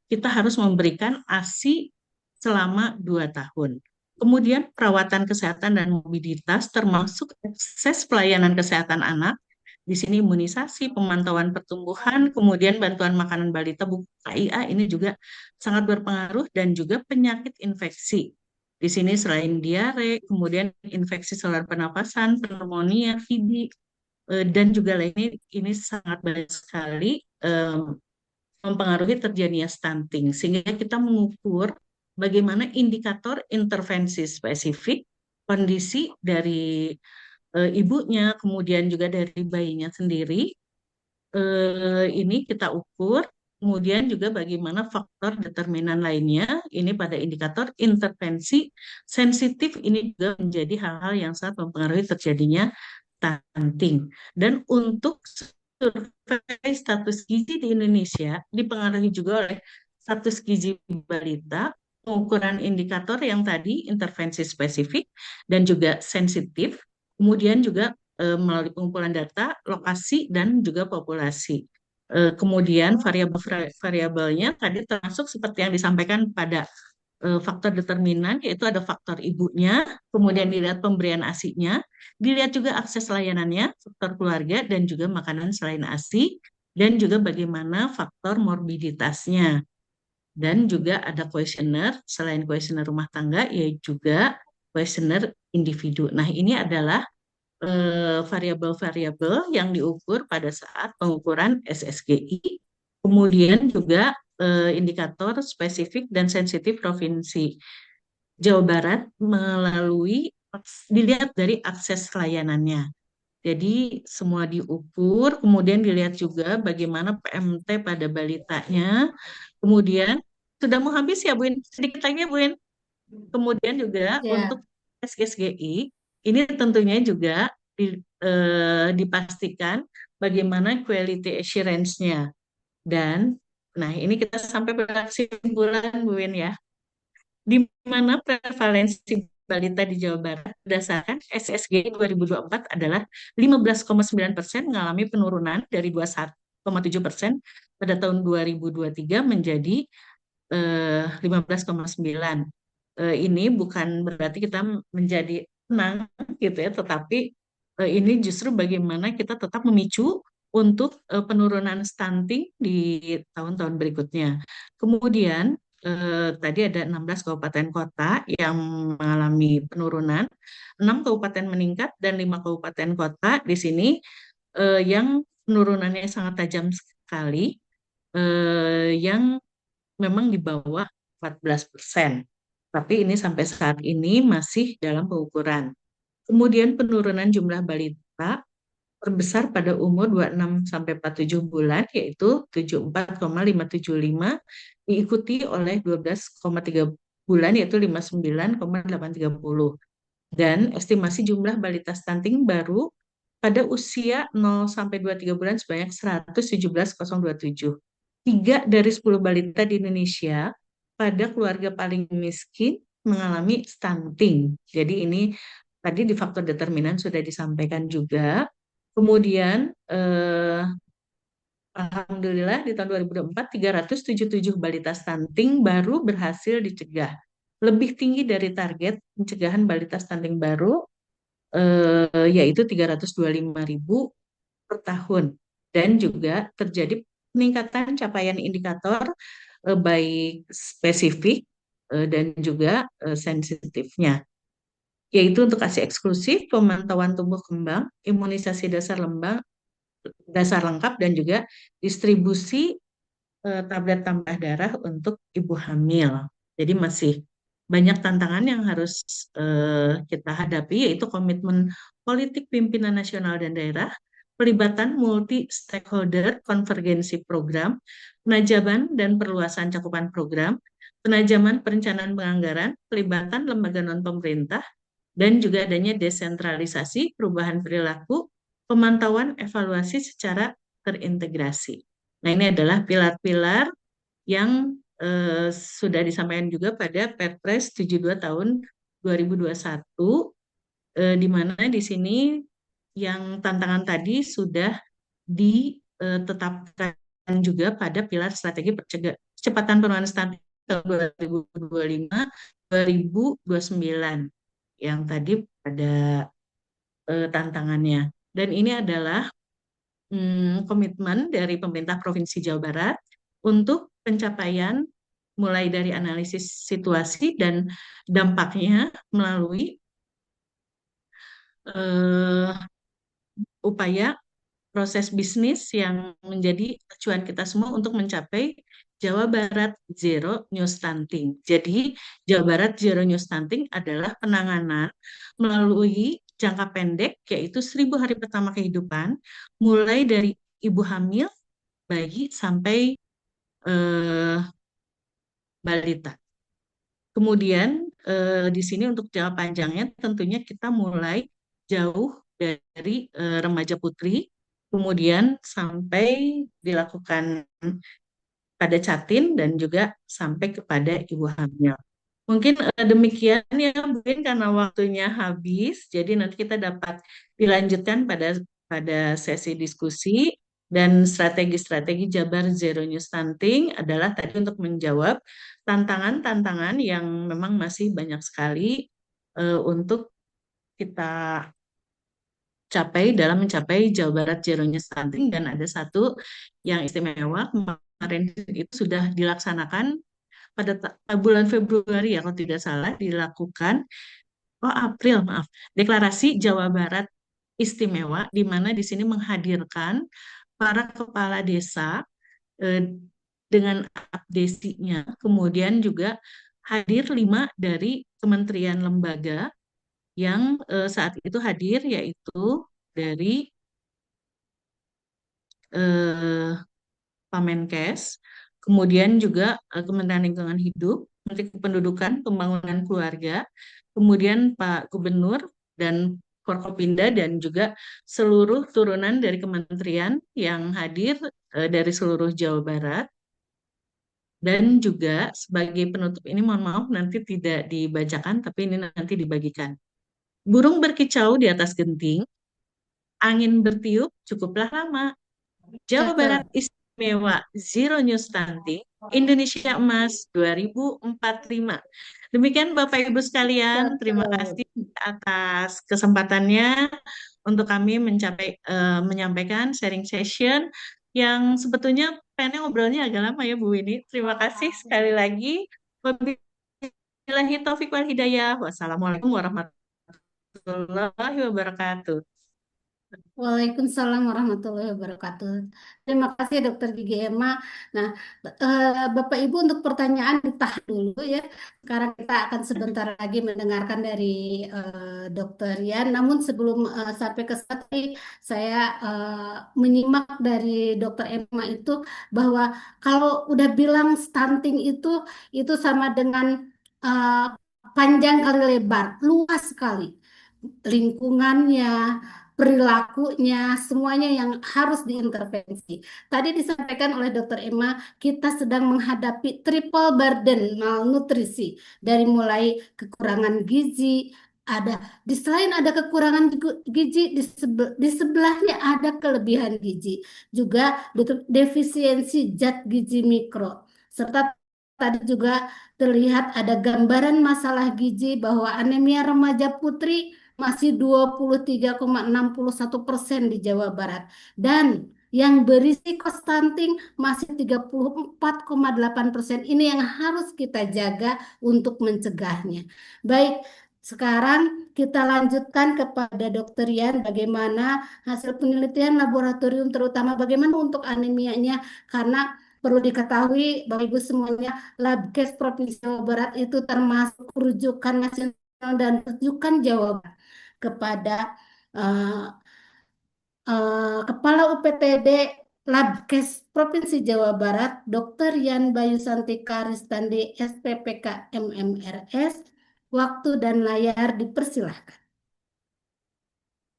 kita harus memberikan ASI selama 2 tahun. Kemudian perawatan kesehatan dan mobilitas termasuk akses pelayanan kesehatan anak. Di sini imunisasi, pemantauan pertumbuhan, kemudian bantuan makanan balita buku KIA ini juga sangat berpengaruh, dan juga penyakit infeksi. Di sini selain diare, kemudian infeksi saluran pernapasan, pneumonia, TB, dan juga lainnya, ini sangat banyak sekali mempengaruhi terjadinya stunting, sehingga kita mengukur bagaimana indikator intervensi spesifik, kondisi dari ibunya, kemudian juga dari bayinya sendiri, ini kita ukur, kemudian juga bagaimana faktor determinan lainnya, ini pada indikator intervensi sensitif, ini juga menjadi hal-hal yang sangat mempengaruhi terjadinya stunting. Dan untuk survei status gizi di Indonesia dipengaruhi juga oleh status gizi balita, pengukuran indikator yang tadi intervensi spesifik dan juga sensitif, kemudian juga melalui pengumpulan data, lokasi dan juga populasi. Kemudian variabelnya tadi termasuk seperti yang disampaikan pada faktor determinan, yaitu ada faktor ibunya, kemudian dilihat pemberian ASI-nya, dilihat juga akses layanannya, faktor keluarga, dan juga makanan selain ASI, dan juga bagaimana faktor morbiditasnya. Dan juga ada kuesioner, selain kuesioner rumah tangga, yaitu juga kuesioner individu. Nah, ini adalah variabel-variabel yang diukur pada saat pengukuran SSGI, kemudian juga indikator spesifik dan sensitif Provinsi Jawa Barat melalui dilihat dari akses layanannya. Jadi semua diukur, kemudian dilihat juga bagaimana PMT pada balitanya. Kemudian sudah mau habis ya, Bu In? Sedikit lagi ya, Bu In. Kemudian juga Ya. untuk SSGI ini tentunya juga dipastikan bagaimana quality assurance-nya. Dan nah ini kita sampai pada kesimpulan, Bu Win, ya, di mana prevalensi balita di Jawa Barat berdasarkan SSGI 2024 adalah 15,9% mengalami penurunan dari 21,7% pada tahun 2023 menjadi 15,9. Ini bukan berarti kita menjadi tenang gitu ya, tetapi ini justru bagaimana kita tetap memicu untuk penurunan stunting di tahun-tahun berikutnya. Kemudian tadi ada 16 kabupaten kota yang mengalami penurunan, 6 kabupaten meningkat dan 5 kabupaten kota di sini yang penurunannya sangat tajam sekali, yang memang di bawah 14%. Tapi ini sampai saat ini masih dalam pengukuran. Kemudian penurunan jumlah balita terbesar pada umur 26 sampai 47 bulan, yaitu 74,575, diikuti oleh 12,3 bulan, yaitu 59,830. Dan estimasi jumlah balita stunting baru pada usia 0 sampai 23 bulan sebanyak 117,027. 3 dari 10 balita di Indonesia pada keluarga paling miskin mengalami stunting. Jadi ini tadi di faktor determinan sudah disampaikan juga. Kemudian alhamdulillah di tahun 2024 377 balita stunting baru berhasil dicegah. Lebih tinggi dari target pencegahan balita stunting baru yaitu 325.000 per tahun. Dan juga terjadi peningkatan capaian indikator baik spesifik dan juga sensitifnya, yaitu untuk ASI eksklusif, pemantauan tumbuh kembang, imunisasi dasar lengkap, dan juga distribusi tablet tambah darah untuk ibu hamil. Jadi masih banyak tantangan yang harus kita hadapi, yaitu komitmen politik pimpinan nasional dan daerah, pelibatan multi-stakeholder, konvergensi program, penajaman dan perluasan cakupan program, penajaman perencanaan penganggaran, pelibatan lembaga non-pemerintah, dan juga adanya desentralisasi, perubahan perilaku, pemantauan evaluasi secara terintegrasi. Nah, ini adalah pilar-pilar yang sudah disampaikan juga pada Perpres 72 tahun 2021, di mana di sini yang tantangan tadi sudah ditetapkan juga pada pilar strategi percepatan penurunan stunting tahun 2025-2029 yang tadi pada tantangannya. Dan ini adalah komitmen dari pemerintah Provinsi Jawa Barat untuk pencapaian mulai dari analisis situasi dan dampaknya melalui upaya proses bisnis yang menjadi acuan kita semua untuk mencapai Jawa Barat Zero New Stunting. Jadi Jawa Barat Zero New Stunting adalah penanganan melalui jangka pendek, yaitu 1000 hari pertama kehidupan, mulai dari ibu hamil, bayi, sampai balita. Kemudian di sini untuk jangka panjangnya tentunya kita mulai jauh dari remaja putri, kemudian sampai dilakukan pada Catin dan juga sampai kepada ibu hamil. Mungkin demikian ya Bu Win, karena waktunya habis, jadi nanti kita dapat dilanjutkan pada sesi diskusi. Dan strategi-strategi Jabar Zero New Stunting adalah tadi untuk menjawab tantangan-tantangan yang memang masih banyak sekali untuk kita capai dalam mencapai Jawa Barat Zero New Stunting. Dan ada satu yang istimewa, kemarin itu sudah dilaksanakan pada bulan Februari ya kalau tidak salah, dilakukan April, maaf, deklarasi Jawa Barat istimewa, di mana di sini menghadirkan para kepala desa eh, dengan abdesinya, kemudian juga hadir 5 dari kementerian lembaga yang saat itu hadir, yaitu dari eh, Pamenkes, kemudian juga Kementerian Lingkungan Hidup, Menteri Kependudukan, Pembangunan Keluarga, kemudian Pak Gubernur dan Forkopimda, dan juga seluruh turunan dari kementerian yang hadir dari seluruh Jawa Barat. Dan juga sebagai penutup ini, mohon maaf nanti tidak dibacakan, tapi ini nanti dibagikan. Burung berkicau di atas genting, angin bertiup cukuplah lama. Jawa Barat Cakep. Istimewa Zero New Stunting, Indonesia Emas 2045. Demikian Bapak Ibu sekalian, terima kasih atas kesempatannya untuk kami menyampaikan sharing session yang sebetulnya pengen ngobrolnya agak lama ya Bu Winnie. Terima kasih sekali lagi. Wabillahi taufiq wal hidayah. Wassalamualaikum warahmatullahi wabarakatuh. Waalaikumsalam warahmatullahi wabarakatuh. Terima kasih Dokter Gigi Emma. Nah, Bapak Ibu untuk pertanyaan ditahan dulu ya. Sekarang kita akan sebentar lagi mendengarkan dari Dokter Yan. Namun sebelum sampai ke sana, saya menyimak dari Dokter Emma itu bahwa kalau udah bilang stunting itu sama dengan eh, panjang kali lebar, luas sekali lingkungannya, perilakunya, semuanya yang harus diintervensi. Tadi disampaikan oleh Dokter Emma, kita sedang menghadapi triple burden malnutrisi, dari mulai kekurangan gizi, ada di selain ada kekurangan gizi, di sebelahnya ada kelebihan gizi, juga defisiensi zat gizi mikro, serta tadi juga terlihat ada gambaran masalah gizi bahwa anemia remaja putri masih 23,61% di Jawa Barat, dan yang berisiko stunting masih 34,8%. Ini yang harus kita jaga untuk mencegahnya. Baik, sekarang kita lanjutkan kepada Dokter Yan, bagaimana hasil penelitian laboratorium, terutama bagaimana untuk anemianya, karena perlu diketahui Bapak Ibu semuanya, Labkes Provinsi Jawa Barat itu termasuk rujukan nasional dan rujukan Jawa Barat kepada eh, Kepala UPTD Labkes Provinsi Jawa Barat, Dr. Yan Bayu Santika Ristandi, SPPK MMRS. Waktu dan layar dipersilahkan.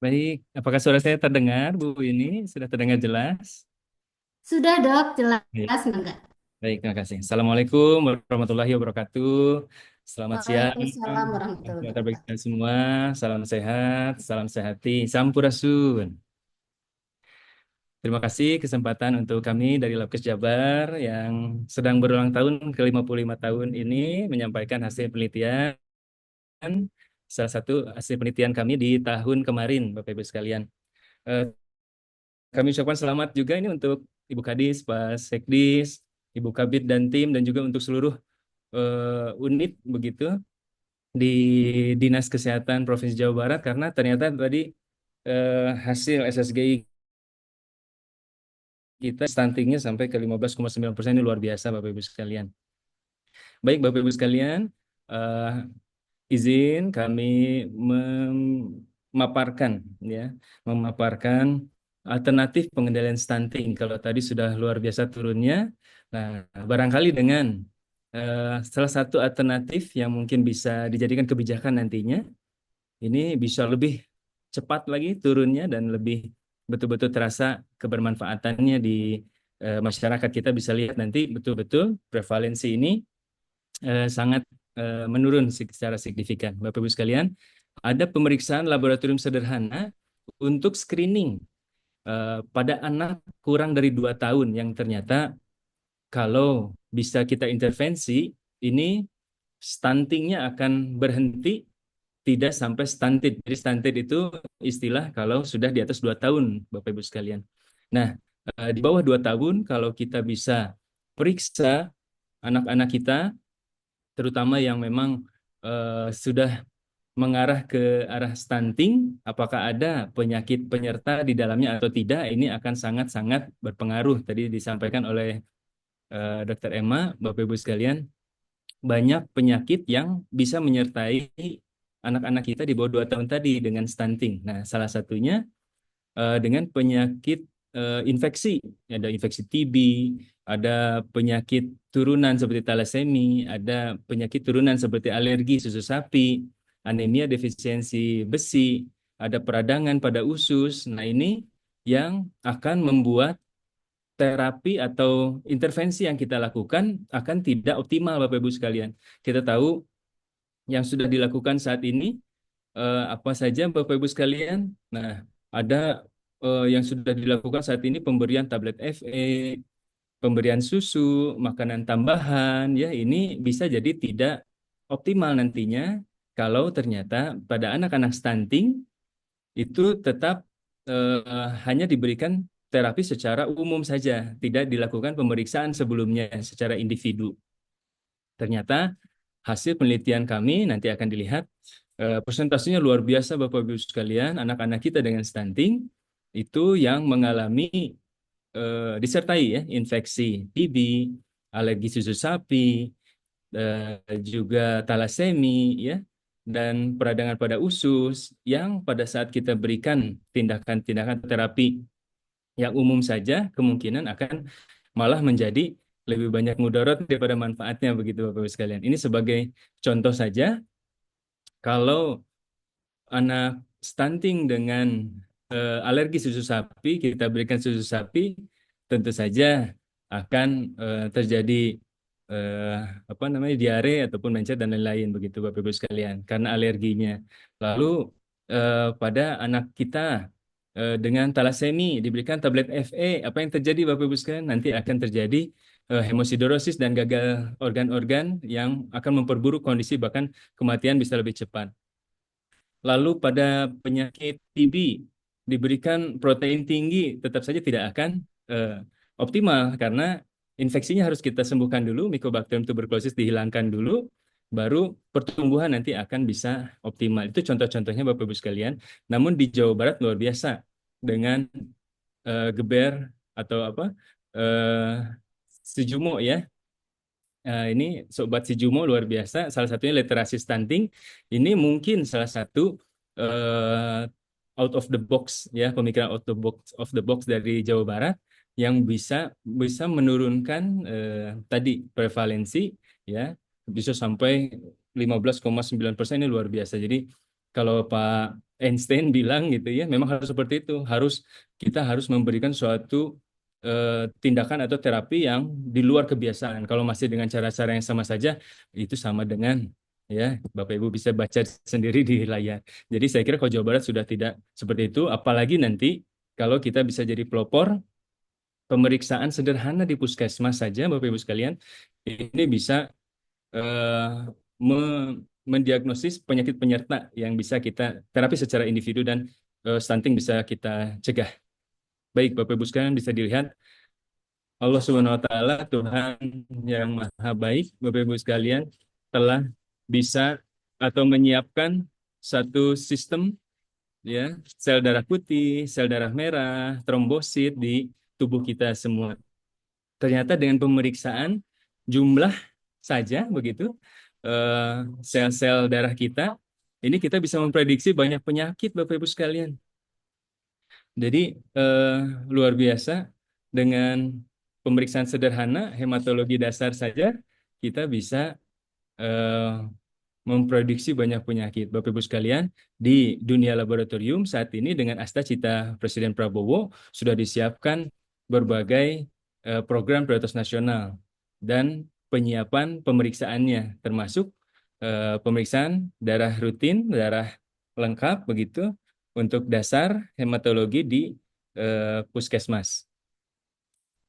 Baik, apakah suara saya terdengar, Bu? Ini sudah terdengar jelas? Sudah Dok, Baik, jelas enggak? baik, terima kasih. Assalamualaikum warahmatullahi wabarakatuh. Selamat siang, Waalaikumsalam warahmatullahi selamat bagi wabarakatuh. kita semua. Salam sehat, salam sehati, sampurasun. Terima kasih kesempatan untuk kami dari Labkes Jabar yang sedang berulang tahun ke-55 tahun ini menyampaikan hasil penelitian. Salah satu hasil penelitian kami di tahun kemarin, Bapak Ibu sekalian. Eh, Kami ucapkan selamat juga ini untuk Ibu Kadis, Pak Sekdis, Ibu Kabid dan tim, dan juga untuk seluruh unit begitu di Dinas Kesehatan Provinsi Jawa Barat, karena ternyata tadi hasil SSGI kita stuntingnya sampai ke 15,9%, ini luar biasa Bapak Ibu sekalian. Baik Bapak Ibu sekalian, eh, izin kami memaparkan alternatif pengendalian stunting. Kalau tadi sudah luar biasa turunnya, nah barangkali dengan salah satu alternatif yang mungkin bisa dijadikan kebijakan nantinya, ini bisa lebih cepat lagi turunnya dan lebih betul-betul terasa kebermanfaatannya di masyarakat. Kita bisa lihat nanti betul-betul prevalensi ini sangat menurun secara signifikan. Bapak Ibu sekalian, ada pemeriksaan laboratorium sederhana untuk screening pada anak kurang dari 2 tahun yang ternyata kalau bisa kita intervensi, ini stuntingnya akan berhenti tidak sampai stunted. Jadi stunted itu istilah kalau sudah di atas 2 tahun, Bapak Ibu sekalian. Nah, di bawah 2 tahun kalau kita bisa periksa anak-anak kita, terutama yang memang sudah mengarah ke arah stunting, apakah ada penyakit penyerta di dalamnya atau tidak, ini akan sangat-sangat berpengaruh. Tadi disampaikan oleh Dr. Emma, Bapak Ibu sekalian, banyak penyakit yang bisa menyertai anak-anak kita di bawah 2 tahun tadi dengan stunting. Nah, salah satunya dengan penyakit infeksi. Ada infeksi TB, ada penyakit turunan seperti talasemi, ada penyakit turunan seperti alergi susu sapi, anemia defisiensi besi, ada peradangan pada usus. Nah, ini yang akan membuat terapi atau intervensi yang kita lakukan akan tidak optimal, Bapak Ibu sekalian. Kita tahu yang sudah dilakukan saat ini apa saja, Bapak Ibu sekalian. Nah, ada yang sudah dilakukan saat ini pemberian tablet FE, pemberian susu, makanan tambahan, ya ini bisa jadi tidak optimal nantinya kalau ternyata pada anak-anak stunting itu tetap hanya diberikan terapi secara umum saja, tidak dilakukan pemeriksaan sebelumnya secara individu. Ternyata hasil penelitian kami nanti akan dilihat persentasenya luar biasa, Bapak Ibu sekalian. Anak-anak kita dengan stunting itu yang mengalami disertai ya infeksi TB, alergi susu sapi, juga talasemi ya, dan peradangan pada usus yang pada saat kita berikan tindakan-tindakan terapi yang umum saja kemungkinan akan malah menjadi lebih banyak mudarat daripada manfaatnya, begitu Bapak Ibu sekalian. Ini sebagai contoh saja, kalau anak stunting dengan alergi susu sapi, kita berikan susu sapi, tentu saja akan terjadi diare ataupun mencret dan lain-lain, begitu Bapak Ibu sekalian, karena alerginya. Lalu pada anak kita dengan talasemi diberikan tablet FE, apa yang terjadi Bapak Ibu sekalian? Nanti akan terjadi hemosidrosis dan gagal organ-organ yang akan memperburuk kondisi, bahkan kematian bisa lebih cepat. Lalu pada penyakit TB diberikan protein tinggi, tetap saja tidak akan optimal karena infeksinya harus kita sembuhkan dulu, Mycobacterium tuberculosis dihilangkan dulu, baru pertumbuhan nanti akan bisa optimal. Itu contoh-contohnya Bapak Ibu sekalian. Namun di Jawa Barat luar biasa dengan geber atau Sejumo ya. Ini Sobat Sejumo luar biasa. Salah satunya literasi stunting. Ini mungkin salah satu out of the box ya, pemikiran out of the box dari Jawa Barat yang bisa menurunkan tadi prevalensi ya, bisa sampai 15,9%. Ini luar biasa. Jadi kalau Pak Einstein bilang gitu ya, memang harus seperti itu. Kita harus memberikan suatu tindakan atau terapi yang di luar kebiasaan. Kalau masih dengan cara-cara yang sama saja, itu sama dengan ya, Bapak Ibu bisa baca sendiri di layar. Jadi saya kira kalau Jawa Barat sudah tidak seperti itu, apalagi nanti kalau kita bisa jadi pelopor pemeriksaan sederhana di puskesmas saja, Bapak Ibu sekalian, ini bisa mendiagnosis penyakit penyerta yang bisa kita terapi secara individu dan stunting bisa kita cegah. Baik, Bapak Ibu sekalian, bisa dilihat Allah Subhanahu wa taala, Tuhan yang Maha Baik, Bapak Ibu sekalian, telah bisa atau menyiapkan satu sistem ya, sel darah putih, sel darah merah, trombosit di tubuh kita semua. Ternyata dengan pemeriksaan jumlah saja begitu sel-sel darah kita, ini kita bisa memprediksi banyak penyakit, Bapak Ibu sekalian. Jadi luar biasa, dengan pemeriksaan sederhana hematologi dasar saja kita bisa memprediksi banyak penyakit. Bapak Ibu sekalian, di dunia laboratorium saat ini dengan Astacita Presiden Prabowo sudah disiapkan berbagai program prioritas nasional dan penyiapan pemeriksaannya, termasuk pemeriksaan darah rutin, darah lengkap begitu untuk dasar hematologi di puskesmas.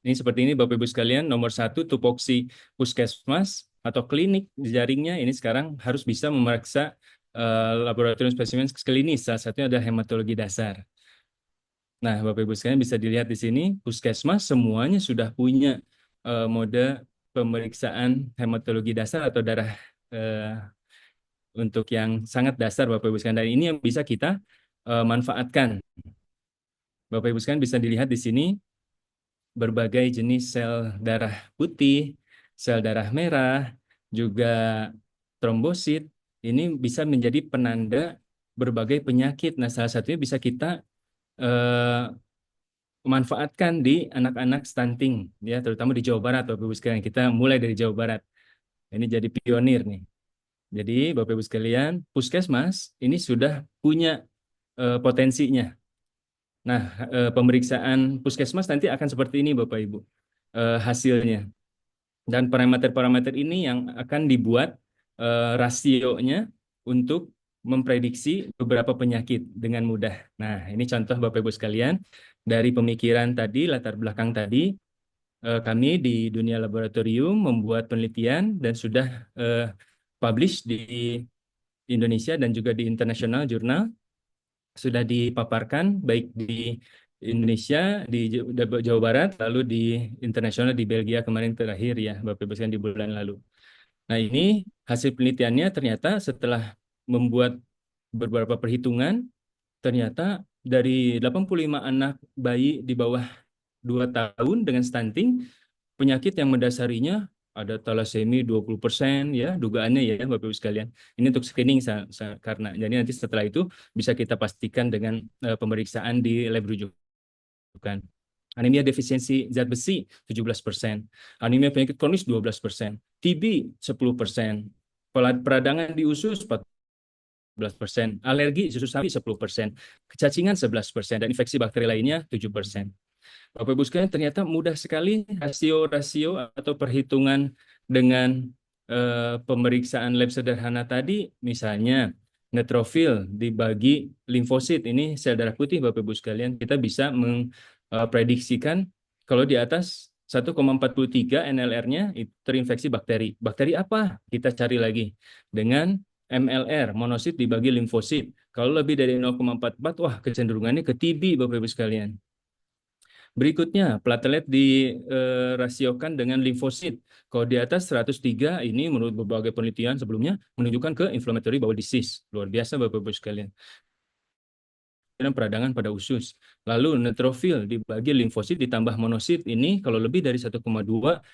Ini seperti ini Bapak Ibu sekalian, nomor 1 tupoksi puskesmas atau klinik jaringnya ini sekarang harus bisa memeriksa laboratorium spesimen klinis, salah satunya adalah hematologi dasar. Nah, Bapak Ibu sekalian bisa dilihat di sini, puskesmas semuanya sudah punya mode pemeriksaan hematologi dasar atau darah untuk yang sangat dasar Bapak Ibu sekalian. Dan ini yang bisa kita manfaatkan. Bapak Ibu sekalian bisa dilihat di sini berbagai jenis sel darah putih, sel darah merah, juga trombosit. Ini bisa menjadi penanda berbagai penyakit. Nah, salah satunya bisa kita manfaatkan di anak-anak stunting, ya, terutama di Jawa Barat, Bapak Ibu sekalian. Kita mulai dari Jawa Barat. Ini jadi pionir nih. Jadi, Bapak Ibu sekalian, puskesmas ini sudah punya potensinya. Nah, pemeriksaan puskesmas nanti akan seperti ini, Bapak Ibu, hasilnya. Dan parameter-parameter ini yang akan dibuat rasionya untuk memprediksi beberapa penyakit dengan mudah. Nah, ini contoh Bapak Ibu sekalian, dari pemikiran tadi, latar belakang tadi, kami di dunia laboratorium membuat penelitian dan sudah publish di Indonesia dan juga di international jurnal, sudah dipaparkan baik di Indonesia, di Jawa Barat, lalu di internasional di Belgia kemarin terakhir ya, Bapak Ibu sekalian di bulan lalu. Nah, ini hasil penelitiannya ternyata setelah membuat beberapa perhitungan, ternyata dari 85 anak bayi di bawah 2 tahun dengan stunting, penyakit yang mendasarinya ada talasemi 20% ya, dugaannya ya Bapak Ibu sekalian. Ini untuk screening karena jadi nanti setelah itu bisa kita pastikan dengan pemeriksaan di lab rujukan. Anemia defisiensi zat besi 17%, anemia penyakit kronis 12%, TB 10%, peradangan di usus 14%, alergi susu sapi 10%, kecacingan 11%, dan infeksi bakteri lainnya 7%. Bapak Ibu sekalian, ternyata mudah sekali rasio-rasio atau perhitungan dengan pemeriksaan lab sederhana tadi, misalnya neutrofil dibagi limfosit, ini sel darah putih Bapak Ibu sekalian, kita bisa memprediksikan kalau di atas 1,43 NLR-nya itu terinfeksi bakteri. Bakteri apa? Kita cari lagi dengan MLR, monosit dibagi limfosit. Kalau lebih dari 0,44, wah kecenderungannya ke TB Bapak Ibu sekalian. Berikutnya, platelet dirasiokan dengan limfosit. Kalau di atas 103, ini menurut berbagai penelitian sebelumnya menunjukkan ke inflammatory bowel disease. Luar biasa Bapak-Ibu sekalian. Dan peradangan pada usus. Lalu neutrofil dibagi limfosit ditambah monosit, ini kalau lebih dari 1,2,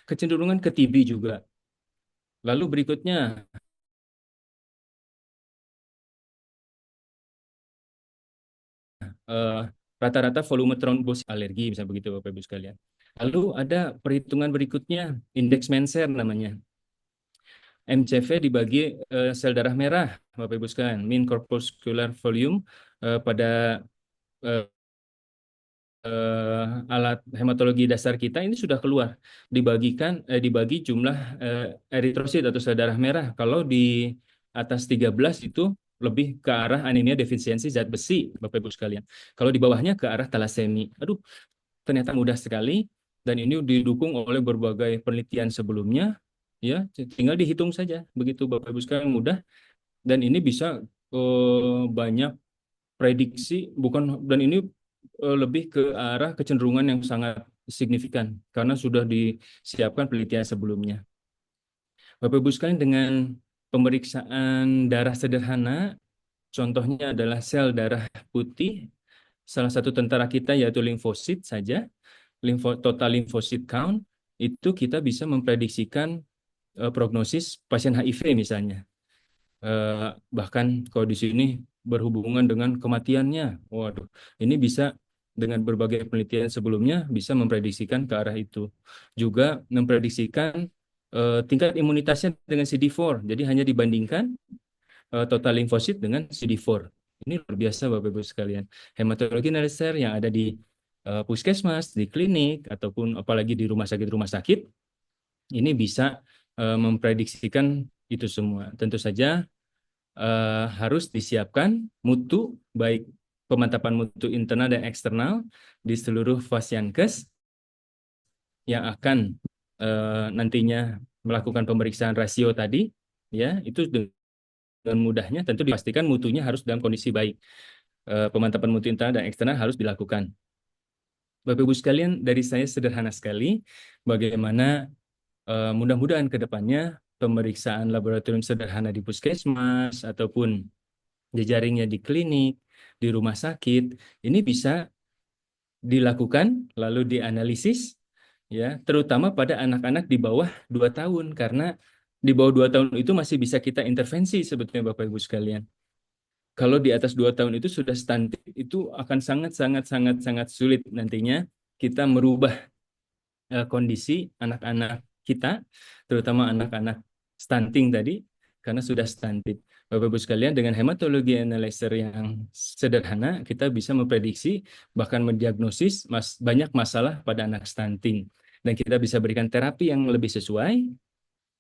kecenderungan ke TB juga. Lalu berikutnya, rata-rata volume trombosit alergi, bisa begitu Bapak Ibu sekalian. Lalu ada perhitungan berikutnya, indeks Menser namanya. MCV dibagi sel darah merah, Bapak Ibu sekalian, mean corpuscular volume pada alat hematologi dasar kita ini sudah keluar, dibagi jumlah eritrosit atau sel darah merah. Kalau di atas 13 itu lebih ke arah anemia defisiensi zat besi, Bapak Ibu sekalian. Kalau di bawahnya ke arah talasemi. Aduh, ternyata mudah sekali, dan ini didukung oleh berbagai penelitian sebelumnya. Ya, tinggal dihitung saja, begitu Bapak Ibu sekalian, mudah, dan ini bisa banyak prediksi, dan ini lebih ke arah kecenderungan yang sangat signifikan karena sudah disiapkan penelitian sebelumnya. Bapak Ibu sekalian, dengan pemeriksaan darah sederhana, contohnya adalah sel darah putih, salah satu tentara kita yaitu limfosit saja, total lymphocyte count, itu kita bisa memprediksikan prognosis pasien HIV misalnya. Bahkan kalau di sini berhubungan dengan kematiannya. Waduh, ini bisa dengan berbagai penelitian sebelumnya bisa memprediksikan ke arah itu. Juga memprediksikan tingkat imunitasnya dengan CD4. Jadi hanya dibandingkan total limfosit dengan CD4. Ini luar biasa Bapak Ibu sekalian. Hematologi analyzer yang ada di puskesmas, di klinik, ataupun apalagi di rumah sakit, ini bisa memprediksikan itu semua. Tentu saja harus disiapkan mutu, baik pemantapan mutu internal dan eksternal di seluruh Fasiankes yang akan nantinya melakukan pemeriksaan rasio tadi, ya itu dengan mudahnya tentu dipastikan mutunya harus dalam kondisi baik. Pemantapan mutu internal dan eksternal harus dilakukan. Bapak Ibu sekalian, dari saya sederhana sekali bagaimana mudah-mudahan ke depannya pemeriksaan laboratorium sederhana di puskesmas ataupun jejaringnya di klinik, di rumah sakit, ini bisa dilakukan lalu dianalisis, ya, terutama pada anak-anak di bawah 2 tahun, karena di bawah 2 tahun itu masih bisa kita intervensi sebetulnya Bapak Ibu sekalian. Kalau di atas 2 tahun itu sudah stunting, itu akan sangat sulit nantinya kita merubah kondisi anak-anak kita, terutama anak-anak stunting tadi, karena sudah stunting. Bapak Ibu sekalian, dengan hematologi analyzer yang sederhana, kita bisa memprediksi, bahkan mendiagnosis banyak masalah pada anak stunting. Dan kita bisa berikan terapi yang lebih sesuai,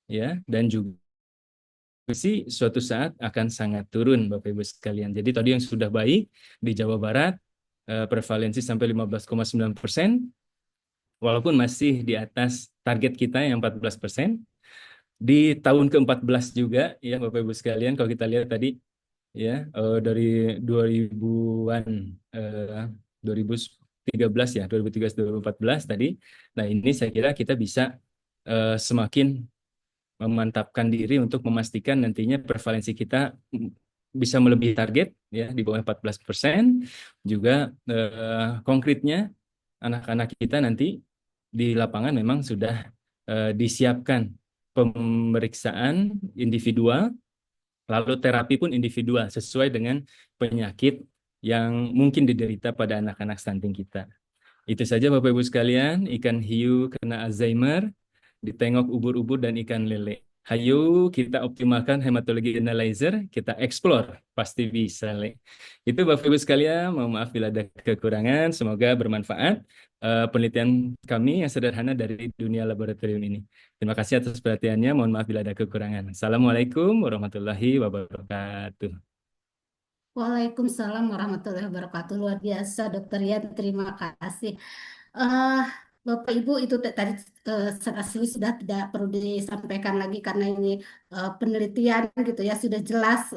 ya, dan juga suatu saat akan sangat turun, Bapak Ibu sekalian. Jadi tadi yang sudah baik di Jawa Barat, prevalensi sampai 15,9%, walaupun masih di atas target kita yang 14%. Di tahun ke-14 juga, ya Bapak Ibu sekalian, kalau kita lihat tadi, ya dari 2000-an, 2013 ya, 2013-2014 tadi. Nah ini saya kira kita bisa semakin memantapkan diri untuk memastikan nantinya prevalensi kita bisa melebihi target, ya di bawah 14%. Juga konkretnya anak-anak kita nanti di lapangan memang sudah disiapkan pemeriksaan individual, lalu terapi pun individual sesuai dengan penyakit yang mungkin diderita pada anak-anak stunting kita. Itu saja Bapak Ibu sekalian, ikan hiu kena Alzheimer, ditengok ubur-ubur dan ikan lele. Hayo kita optimalkan hematologi analyzer, kita explore, pasti bisa. Itu Bapak Ibu sekalian, mohon maaf bila ada kekurangan, semoga bermanfaat penelitian kami yang sederhana dari dunia laboratorium ini. Terima kasih atas perhatiannya, mohon maaf bila ada kekurangan. Assalamualaikum warahmatullahi wabarakatuh. Waalaikumsalam warahmatullahi wabarakatuh. Luar biasa, Dokter Yan. Terima kasih. eh Bapak Ibu itu tadi rasanya sudah tidak perlu disampaikan lagi karena ini penelitian gitu ya sudah jelas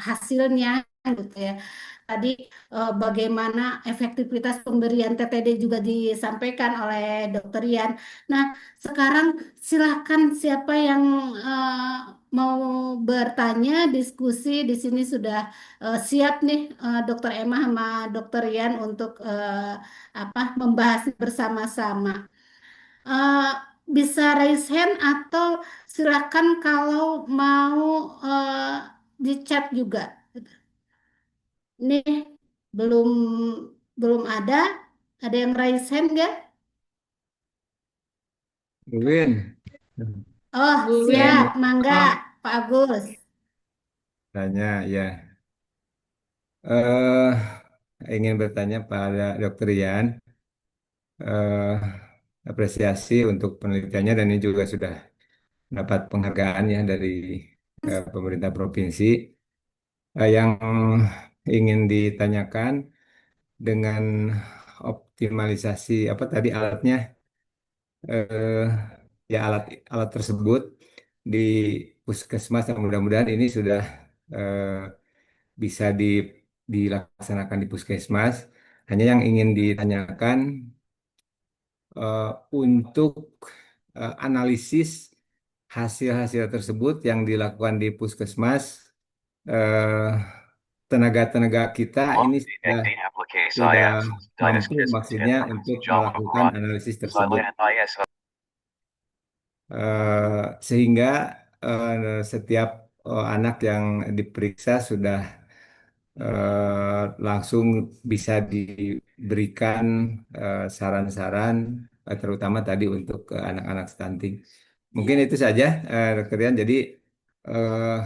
hasilnya gitu ya. Tadi bagaimana efektivitas pemberian TTD juga disampaikan oleh Dokter Yan. Nah, sekarang silakan siapa yang mau bertanya, diskusi di sini sudah siap nih Dokter Emma sama Dokter Yan untuk membahas bersama-sama. Eh, Bisa raise hand atau silakan kalau mau di chat juga. Nih belum belum ada. Ada yang raise hand nggak? Win, Oh, Bu saya Win, siap, mau mangga, Pak Agus. tanya ya. eh Ingin bertanya pada Dokter Yan, eh apresiasi untuk penelitiannya dan ini juga sudah dapat penghargaan ya dari pemerintah provinsi. Yang ingin ditanyakan dengan optimalisasi apa tadi alatnya, eh, ya alat tersebut di puskesmas dan mudah-mudahan ini sudah eh, bisa dilaksanakan di puskesmas. Hanya yang ingin ditanyakan untuk analisis hasil-hasil tersebut yang dilakukan di puskesmas, eh, tenaga-tenaga kita ini sudah mampu maksudnya untuk melakukan analisis tersebut. Sehingga setiap anak yang diperiksa sudah langsung bisa diberikan saran-saran, terutama tadi untuk anak-anak stunting. Mungkin itu saja, Dokter Rian. Jadi eh,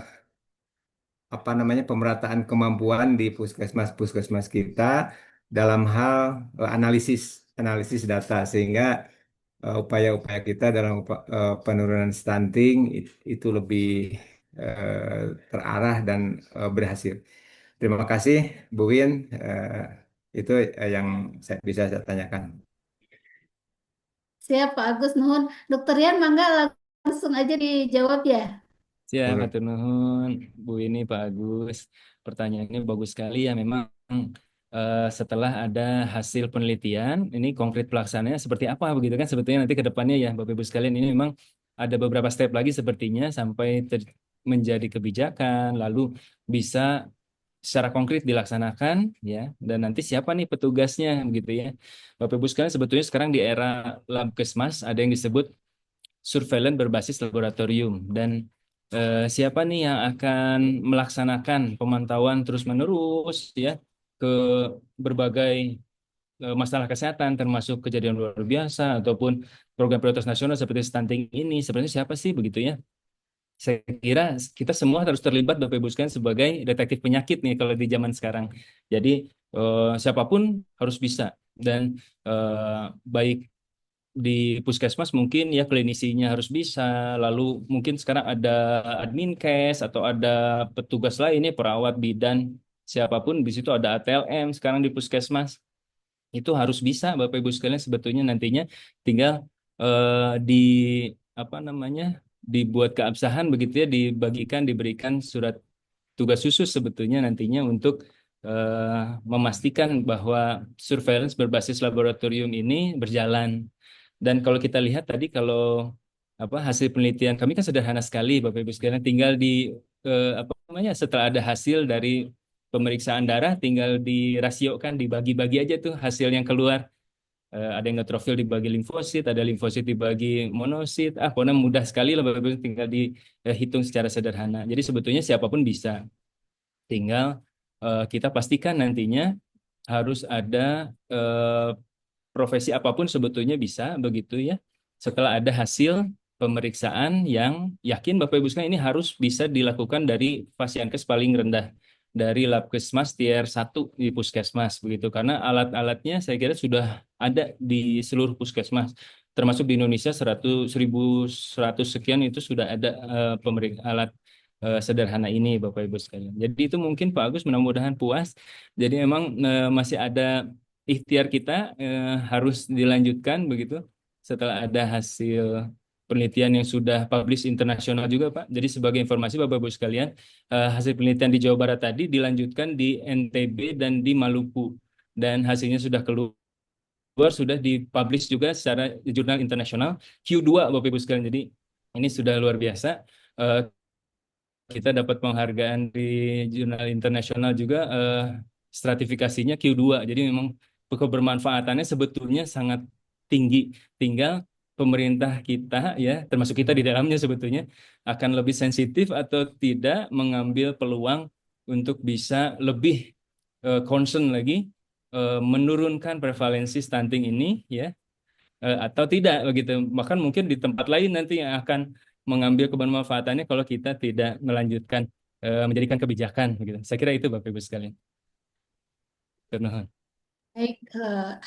apa namanya pemerataan kemampuan di puskesmas-puskesmas kita dalam hal analisis analisis data sehingga upaya-upaya kita dalam penurunan stunting itu lebih terarah dan berhasil. Terima kasih, Bu Win. Itu yang bisa saya tanyakan. Siap, Pak Agus Nuhun. Dokter Rian, mangga langsung aja dijawab ya. Siap, Boleh. hatur nuhun, Bu ini Pak Agus. Pertanyaannya bagus sekali ya. Memang setelah ada hasil penelitian, ini konkret pelaksanaannya seperti apa begitu kan? Sebetulnya nanti ke depannya ya, Bapak Ibu sekalian, ini memang ada beberapa step lagi sepertinya sampai menjadi kebijakan, lalu bisa secara konkret dilaksanakan ya. Dan nanti siapa nih petugasnya begitu ya. Bapak Ibu sekalian, sebetulnya sekarang di era Labkesmas ada yang disebut surveillance berbasis laboratorium dan siapa nih yang akan melaksanakan pemantauan terus-menerus ya ke berbagai masalah kesehatan termasuk kejadian luar biasa ataupun program prioritas nasional seperti stunting ini sebenarnya siapa sih begitu ya? Saya kira kita semua harus terlibat Bapak Ibu sekalian sebagai detektif penyakit nih kalau di zaman sekarang. Jadi siapapun harus bisa dan baik di puskesmas mungkin ya klinisinya harus bisa, lalu mungkin sekarang ada admin kes atau ada petugas lain ya perawat bidan siapapun di situ ada ATLM sekarang di puskesmas itu harus bisa Bapak Ibu sekalian sebetulnya nantinya tinggal di apa namanya dibuat keabsahan begitu ya dibagikan diberikan surat tugas khusus sebetulnya nantinya untuk memastikan bahwa surveillance berbasis laboratorium ini berjalan. Dan kalau kita lihat tadi kalau apa hasil penelitian kami kan sederhana sekali Bapak Ibu sekalian tinggal di apa namanya setelah ada hasil dari pemeriksaan darah tinggal dirasiokan dibagi-bagi aja tuh hasil yang keluar. Ada yang neutrofil dibagi limfosit, ada limfosit dibagi monosit. Pokoknya mudah sekali lah Bapak Ibu tinggal dihitung secara sederhana. Jadi sebetulnya siapapun bisa. Tinggal kita pastikan nantinya harus ada profesi apapun sebetulnya bisa begitu ya. Setelah ada hasil pemeriksaan yang yakin Bapak Ibu sekalian ini harus bisa dilakukan dari Fasiankes paling rendah dari Labkesmas tier 1 di puskesmas begitu karena alat-alatnya saya kira sudah ada di seluruh puskesmas termasuk di Indonesia 1.100 sekian itu sudah ada alat sederhana ini Bapak Ibu sekalian. Jadi itu mungkin Pak Agus mudah-mudahan puas. Jadi memang masih ada ikhtiar kita harus dilanjutkan begitu setelah ada hasil penelitian yang sudah publish internasional juga Pak. Jadi sebagai informasi Bapak Ibu sekalian, hasil penelitian di Jawa Barat tadi dilanjutkan di NTB dan di Maluku dan hasilnya sudah keluar sudah dipublish juga secara jurnal internasional Q2 Bapak Ibu sekalian. Jadi ini sudah luar biasa. Kita dapat penghargaan di jurnal internasional juga stratifikasinya Q2. Jadi memang kebermanfaatannya sebetulnya sangat tinggi. Tinggal pemerintah kita ya, termasuk kita di dalamnya sebetulnya akan lebih sensitif atau tidak mengambil peluang untuk bisa lebih concern lagi menurunkan prevalensi stunting ini ya atau tidak begitu. Bahkan mungkin di tempat lain nanti yang akan mengambil kebermanfaatannya kalau kita tidak melanjutkan menjadikan kebijakan begitu. Saya kira itu Bapak Ibu sekalian. Terima. Baik,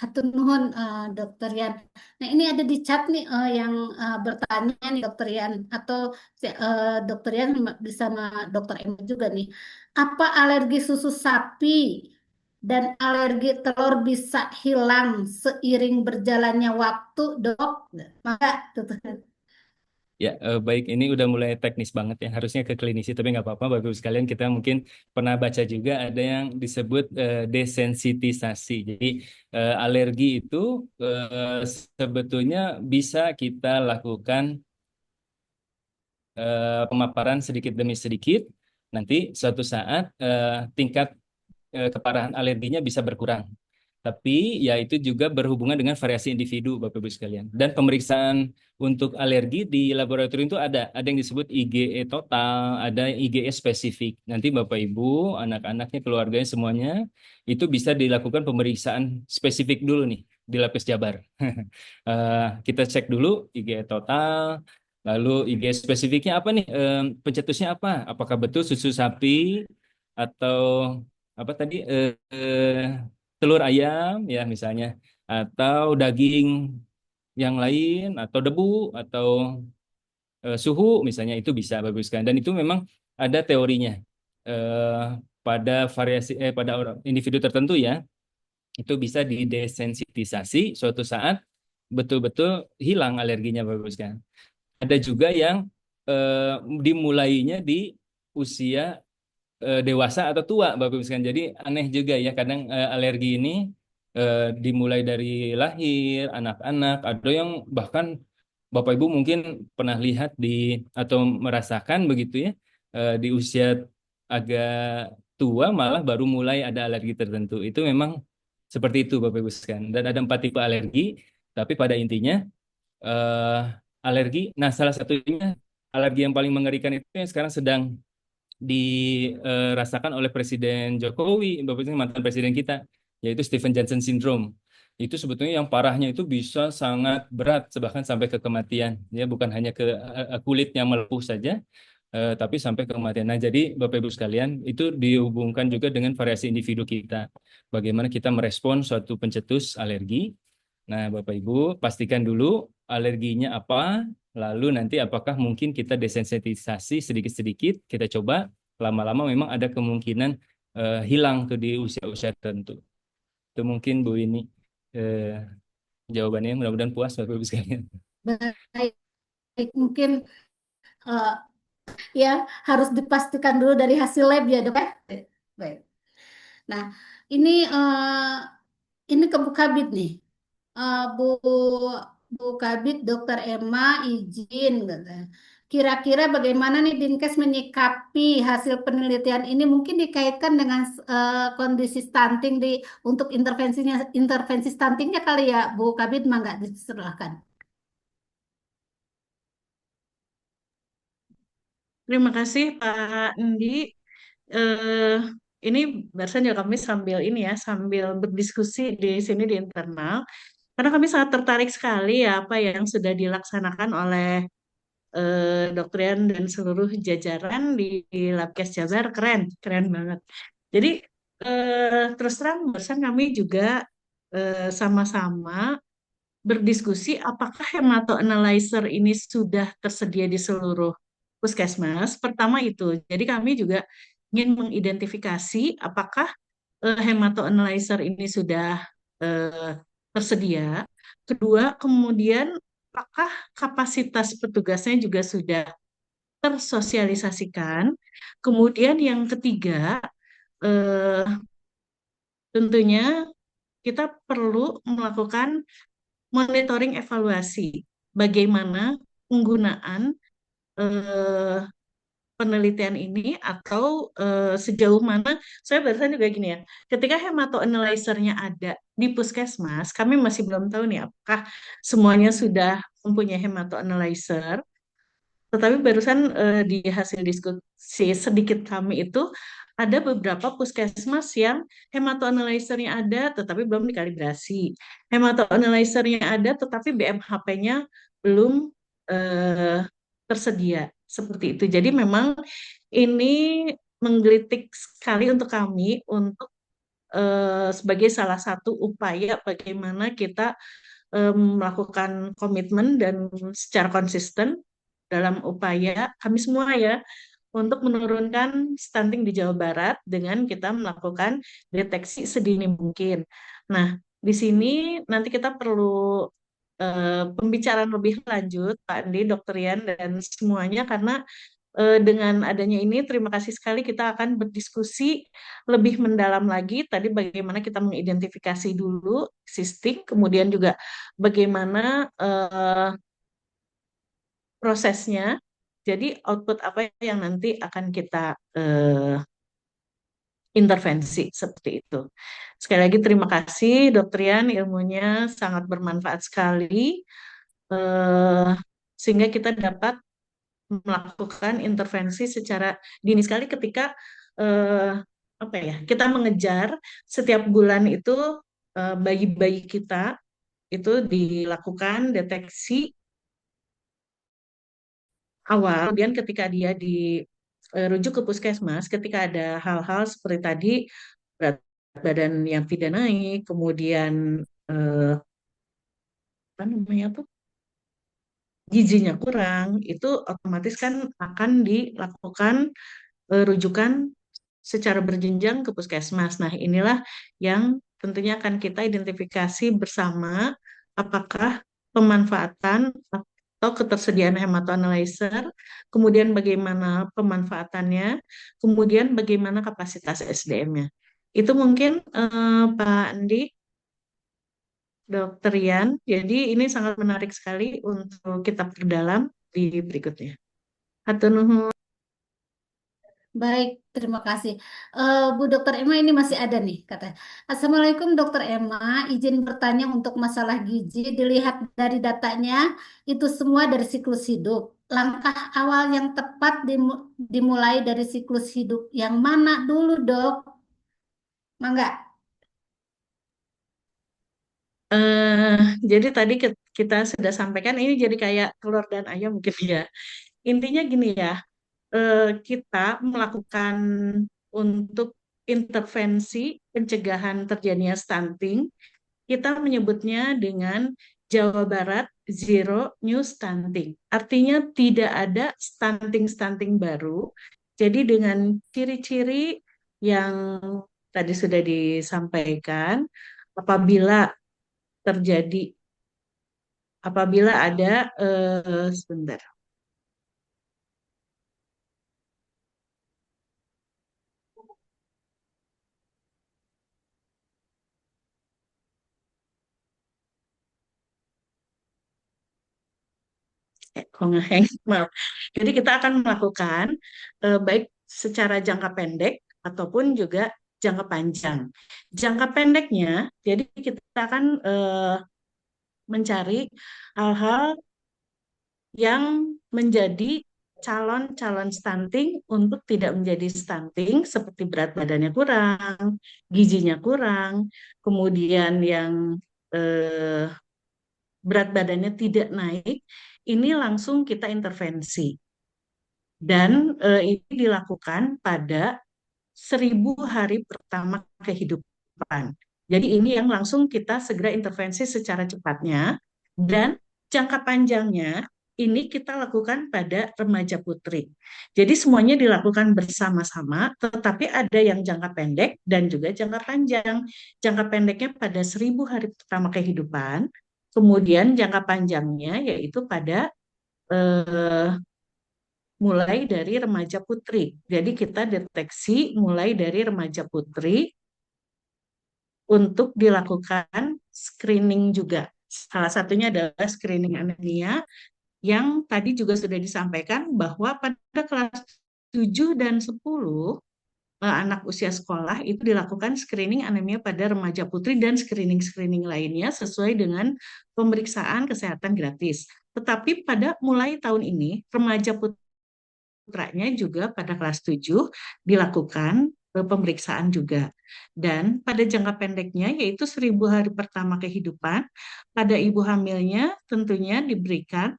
hatur nuhun Dokter Rian. Nah ini ada di chat nih yang bertanya nih Dokter Rian atau Dokter Rian bisa sama Dokter Emma juga nih. Apa alergi susu sapi dan alergi telur bisa hilang seiring berjalannya waktu, Dok? Maka tuh. Ya, baik ini udah mulai teknis banget ya. Harusnya ke klinisi tapi nggak apa-apa. Bapak Ibu sekalian kita mungkin pernah baca juga ada yang disebut desensitisasi. Jadi alergi itu sebetulnya bisa kita lakukan pemaparan sedikit demi sedikit. Nanti suatu saat tingkat keparahan alerginya bisa berkurang. Tapi ya itu juga berhubungan dengan variasi individu, Bapak Ibu sekalian. Dan pemeriksaan untuk alergi di laboratorium itu ada yang disebut IgE total, ada IgE spesifik. Nanti Bapak Ibu, anak-anaknya, keluarganya semuanya itu bisa dilakukan pemeriksaan spesifik dulu nih di Labkes Jabar. Kita cek dulu IgE total, Lalu IG spesifiknya apa nih? Pencetusnya apa? Apakah betul susu sapi atau apa tadi? Telur ayam ya misalnya, atau daging yang lain, atau debu, atau suhu misalnya, itu bisa baguskan. Dan itu memang ada teorinya. Eh, pada pada individu tertentu ya, itu bisa didesensitisasi suatu saat betul-betul hilang alerginya, baguskan. Ada juga yang eh, dimulainya di usia dewasa atau tua, Bapak Ibu sekalian. Jadi aneh juga ya, kadang alergi ini dimulai dari lahir, anak-anak, ada yang bahkan Bapak Ibu mungkin pernah lihat atau merasakan begitu ya, di usia agak tua malah baru mulai ada alergi tertentu. Itu memang seperti itu Bapak Ibu sekalian. Dan ada 4 tipe alergi, tapi pada intinya eh, alergi. Nah, salah satunya alergi yang paling mengerikan itu yang sekarang sedang dirasakan oleh Presiden Jokowi, Bapak Presiden, mantan presiden kita, yaitu Stephen Johnson Syndrome. Itu sebetulnya yang parahnya itu bisa sangat berat, bahkan sampai ke kematian. Ya, bukan hanya ke kulit yang melepuh saja, tapi sampai ke kematian. Nah, jadi Bapak Ibu sekalian, itu dihubungkan juga dengan variasi individu kita. Bagaimana kita merespon suatu pencetus alergi. Nah, Bapak Ibu, pastikan dulu alerginya apa, lalu nanti apakah mungkin kita desensitisasi sedikit-sedikit, kita coba, lama-lama memang ada kemungkinan hilang tuh di usia-usia tertentu. Itu mungkin Bu ini jawabannya, mudah-mudahan puas Bapak Ibu sekalian. Baik, mungkin eh, ya harus dipastikan dulu dari hasil lab ya dok ya. Baik. Nah ini ke Bu Kabid nih. Bu Bu Kabid, Dokter Emma izin katanya. Kira-kira bagaimana nih Dinkes menyikapi hasil penelitian ini mungkin dikaitkan dengan kondisi stunting untuk intervensi stuntingnya kali ya Bu Kabid, mangga diserahkan. Terima kasih Pak Endi. Eh, ini barusan ya kami sambil ini ya, sambil berdiskusi di sini di internal. Karena kami sangat tertarik sekali ya apa yang sudah dilaksanakan oleh Dr. Rian dan seluruh jajaran di Labkes Jabar. Keren, keren banget. Jadi terus terang barusan kami juga sama-sama berdiskusi apakah hematoanalyzer ini sudah tersedia di seluruh puskesmas. Pertama itu, jadi kami juga ingin mengidentifikasi apakah hematoanalyzer ini sudah eh, tersedia. Kedua, kemudian apakah kapasitas petugasnya juga sudah tersosialisasikan. Kemudian yang ketiga, eh, tentunya kita perlu melakukan monitoring evaluasi bagaimana penggunaan eh, penelitian ini atau sejauh mana saya barusan juga gini ya, ketika hematoanalyzernya ada di puskesmas kami masih belum tahu nih apakah semuanya sudah mempunyai hematoanalyzer, tetapi barusan di hasil diskusi sedikit kami itu ada beberapa puskesmas yang hematoanalyzernya ada tetapi belum dikalibrasi. Hematoanalyzernya ada tetapi BMHP-nya belum eh, tersedia. Seperti itu. Jadi memang ini menggelitik sekali untuk kami untuk sebagai salah satu upaya bagaimana kita melakukan komitmen dan secara konsisten dalam upaya kami semua ya untuk menurunkan stunting di Jawa Barat dengan kita melakukan deteksi sedini mungkin. Nah, di sini nanti kita perlu pembicaraan lebih lanjut, Pak Andi, Dokter Yan, dan semuanya karena dengan adanya ini, terima kasih sekali kita akan berdiskusi lebih mendalam lagi. Tadi bagaimana kita mengidentifikasi dulu sistem, kemudian juga bagaimana prosesnya. Jadi output apa yang nanti akan kita intervensi seperti itu. Sekali lagi terima kasih Dokter Yan, ilmunya sangat bermanfaat sekali sehingga kita dapat melakukan intervensi secara dini sekali ketika apa ya kita mengejar setiap bulan itu bayi-bayi kita itu dilakukan deteksi awal, kemudian ketika dia dirujuk ke puskesmas, ketika ada hal-hal seperti tadi, berat badan yang tidak naik, kemudian apa namanya tuh, gizinya kurang, itu otomatis kan akan dilakukan rujukan secara berjenjang ke puskesmas. Nah, inilah yang tentunya akan kita identifikasi bersama apakah pemanfaatan atau ketersediaan hematoanalyzer, kemudian bagaimana pemanfaatannya, kemudian bagaimana kapasitas SDM-nya. Itu mungkin Pak Andi, Dokter Yan. Jadi ini sangat menarik sekali untuk kita perdalam di berikutnya. Hatur nuhun. Baik, terima kasih. Bu Dokter Emma ini masih ada nih kata. Assalamualaikum Dokter Emma, izin bertanya untuk masalah gizi. Dilihat dari datanya itu semua dari siklus hidup. Langkah awal yang tepat dimulai dari siklus hidup yang mana dulu Dok? Mangga. Eh, jadi tadi kita sudah sampaikan ini jadi kayak telur dan ayam mungkin ya. Intinya gini ya, kita melakukan untuk intervensi pencegahan terjadinya stunting, kita menyebutnya dengan Jawa Barat Zero New Stunting. Artinya tidak ada stunting-stunting baru. Jadi dengan ciri-ciri yang tadi sudah disampaikan, apabila terjadi apabila ada sebentar. Kok ngeheng, maaf. Jadi kita akan melakukan baik secara jangka pendek ataupun juga jangka panjang. Jangka pendeknya, jadi kita akan mencari hal-hal yang menjadi calon-calon stunting untuk tidak menjadi stunting seperti berat badannya kurang, gizinya kurang, kemudian yang eh, berat badannya tidak naik, ini langsung kita intervensi. Dan ini dilakukan pada 1.000 hari pertama kehidupan. Jadi ini yang langsung kita segera intervensi secara cepatnya. Dan jangka panjangnya ini kita lakukan pada remaja putri. Jadi semuanya dilakukan bersama-sama, tetapi ada yang jangka pendek dan juga jangka panjang. Jangka pendeknya pada 1.000 hari pertama kehidupan, kemudian jangka panjangnya yaitu pada eh, mulai dari remaja putri. Jadi kita deteksi mulai dari remaja putri untuk dilakukan screening juga. Salah satunya adalah screening anemia yang tadi juga sudah disampaikan bahwa pada kelas 7 dan 10 anak usia sekolah itu dilakukan screening anemia pada remaja putri dan screening-screening lainnya sesuai dengan pemeriksaan kesehatan gratis. Tetapi pada mulai tahun ini remaja putranya juga pada kelas 7 dilakukan pemeriksaan juga. Dan pada jangka pendeknya yaitu 1.000 hari pertama kehidupan, pada ibu hamilnya tentunya diberikan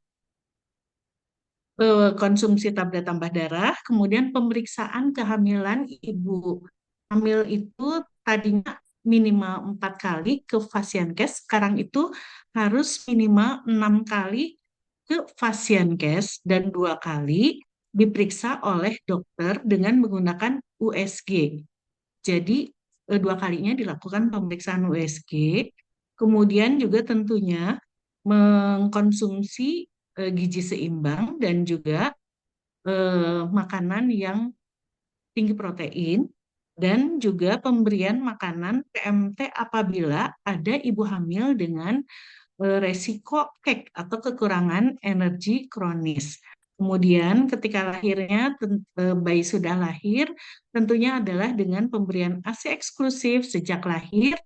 konsumsi tablet tambah darah, kemudian pemeriksaan kehamilan ibu hamil itu tadinya minimal 4 kali ke Fasienkes, sekarang itu harus minimal 6 kali ke Fasienkes dan 2 kali diperiksa oleh dokter dengan menggunakan USG. Jadi 2 kalinya dilakukan pemeriksaan USG, kemudian juga tentunya mengkonsumsi gizi seimbang dan juga makanan yang tinggi protein dan juga pemberian makanan PMT apabila ada ibu hamil dengan resiko KEK atau kekurangan energi kronis. Kemudian ketika lahirnya bayi sudah lahir tentunya adalah dengan pemberian ASI eksklusif sejak lahir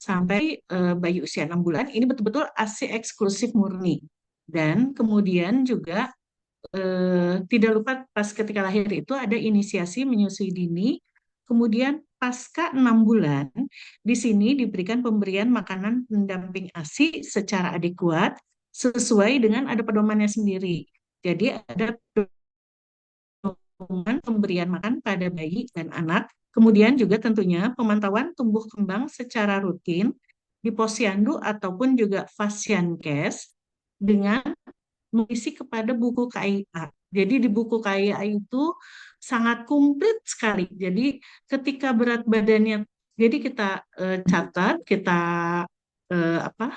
sampai bayi usia 6 bulan. Ini betul-betul ASI eksklusif murni. Dan kemudian juga tidak lupa pas ketika lahir itu ada inisiasi menyusui dini, kemudian pasca 6 bulan di sini diberikan pemberian makanan pendamping ASI secara adekuat sesuai dengan ada pedomannya sendiri. Jadi ada dukungan pemberian makan pada bayi dan anak, kemudian juga tentunya pemantauan tumbuh kembang secara rutin di posyandu ataupun juga Fasiankes dengan mengisi kepada buku KIA. Jadi di buku KIA itu sangat komplit sekali. Jadi ketika berat badannya, jadi kita catat, kita apa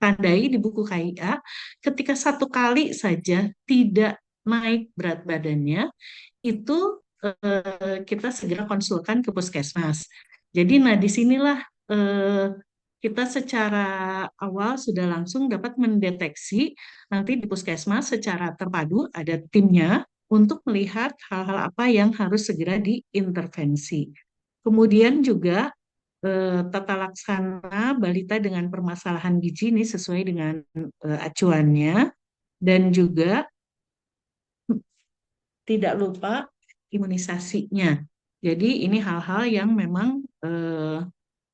tandai di buku KIA, ketika satu kali saja tidak naik berat badannya, itu kita segera konsulkan ke puskesmas. Jadi, nah disinilah eh, kita secara awal sudah langsung dapat mendeteksi nanti di puskesmas secara terpadu ada timnya untuk melihat hal-hal apa yang harus segera diintervensi. Kemudian juga tata laksana balita dengan permasalahan gizi ini sesuai dengan acuannya dan juga tidak lupa imunisasinya. Jadi ini hal-hal yang memang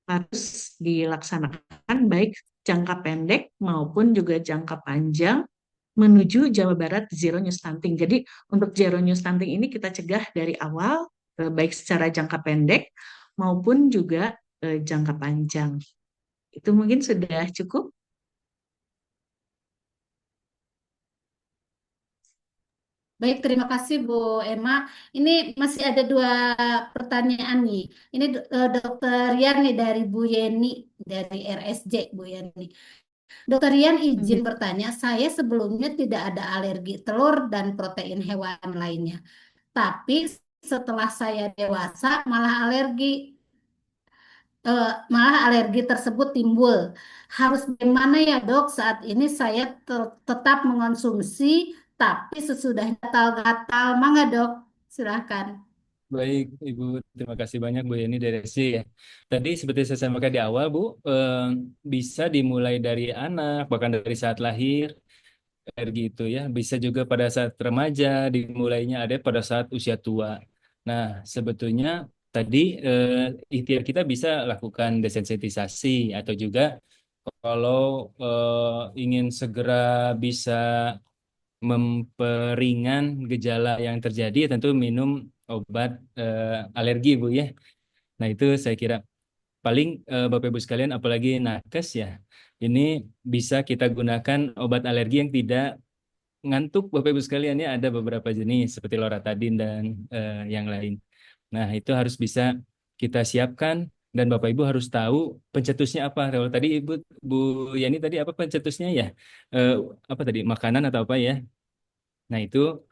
harus dilaksanakan baik jangka pendek maupun juga jangka panjang menuju Jawa Barat zero new stunting. Jadi untuk zero new stunting ini kita cegah dari awal baik secara jangka pendek maupun juga jangka panjang. Itu mungkin sudah cukup. Baik, terima kasih Bu Emma. Ini masih ada 2 pertanyaan nih. Ini Dokter Rian nih dari Bu Yeni dari RSJ Bu Yeni. Dokter Rian izin bertanya, saya sebelumnya tidak ada alergi telur dan protein hewan lainnya. Tapi setelah saya dewasa malah alergi tersebut timbul. Harus bagaimana ya dok? Saat ini saya tetap mengonsumsi, tapi sesudahnya gatal-gatal. Mangga dok, silahkan. Baik, Ibu, terima kasih banyak Bu Yeni dari RSC ya. Tadi seperti saya sampaikan di awal, Bu, bisa dimulai dari anak, bahkan dari saat lahir, alergi itu ya. Bisa juga pada saat remaja, dimulainya ada pada saat usia tua. Nah, sebetulnya tadi ikhtiar kita bisa lakukan desensitisasi atau juga kalau ingin segera bisa memperingan gejala yang terjadi, tentu minum obat alergi, Bu ya. Nah, itu saya kira paling Bapak Ibu sekalian, apalagi nakes ya, ini bisa kita gunakan obat alergi yang tidak ngantuk, Bapak Ibu sekalian ya. Ada beberapa jenis seperti loratadin dan yang lain. Nah, itu harus bisa kita siapkan dan Bapak Ibu harus tahu pencetusnya apa. Kalau tadi Bu Yani tadi apa pencetusnya ya? Eh, apa tadi, makanan atau apa ya? Nah, itu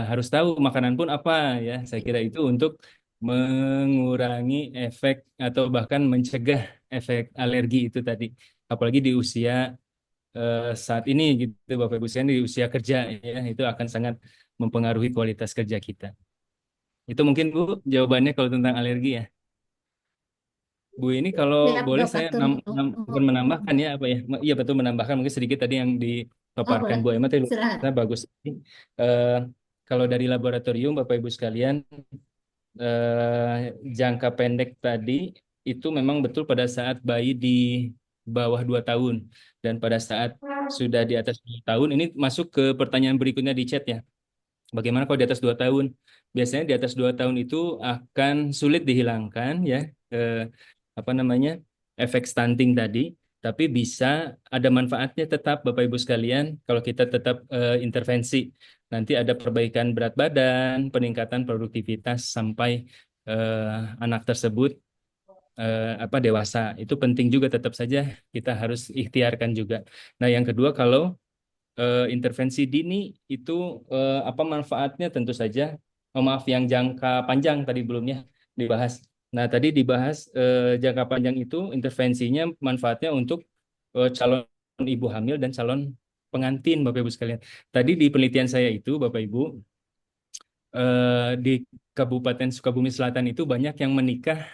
harus tahu makanan pun apa ya. Saya kira itu untuk mengurangi efek atau bahkan mencegah efek alergi itu tadi. Apalagi di usia saat ini gitu Bapak Ibu sekalian, di usia kerja ya, itu akan sangat mempengaruhi kualitas kerja kita. Itu mungkin Bu jawabannya kalau tentang alergi ya. Bu ini kalau Siap boleh dok, saya atur. bukan menambahkan ya apa ya. Iya betul, menambahkan mungkin sedikit tadi yang Oh dipaparkan boleh, Bu Emma tadi silahkan. bagus. Eh, Kalau dari laboratorium Bapak Ibu sekalian, jangka pendek tadi itu memang betul pada saat bayi di bawah 2 tahun dan pada saat sudah di atas 2 tahun ini masuk ke pertanyaan berikutnya di chat ya. Bagaimana kalau di atas 2 tahun? Biasanya di atas 2 tahun itu akan sulit dihilangkan ya, eh, apa namanya, efek stunting tadi, tapi bisa ada manfaatnya tetap Bapak Ibu sekalian kalau kita tetap intervensi. Nanti ada perbaikan berat badan, peningkatan produktivitas sampai anak tersebut dewasa. Itu penting juga, tetap saja kita harus ikhtiarkan juga. Nah, yang kedua, kalau intervensi dini itu apa manfaatnya? Tentu saja, maaf, yang jangka panjang tadi belumnya dibahas. Nah, tadi dibahas jangka panjang itu intervensinya manfaatnya untuk calon ibu hamil dan calon pengantin, Bapak Ibu sekalian. Tadi di penelitian saya itu, Bapak Ibu, di Kabupaten Sukabumi Selatan itu banyak yang menikah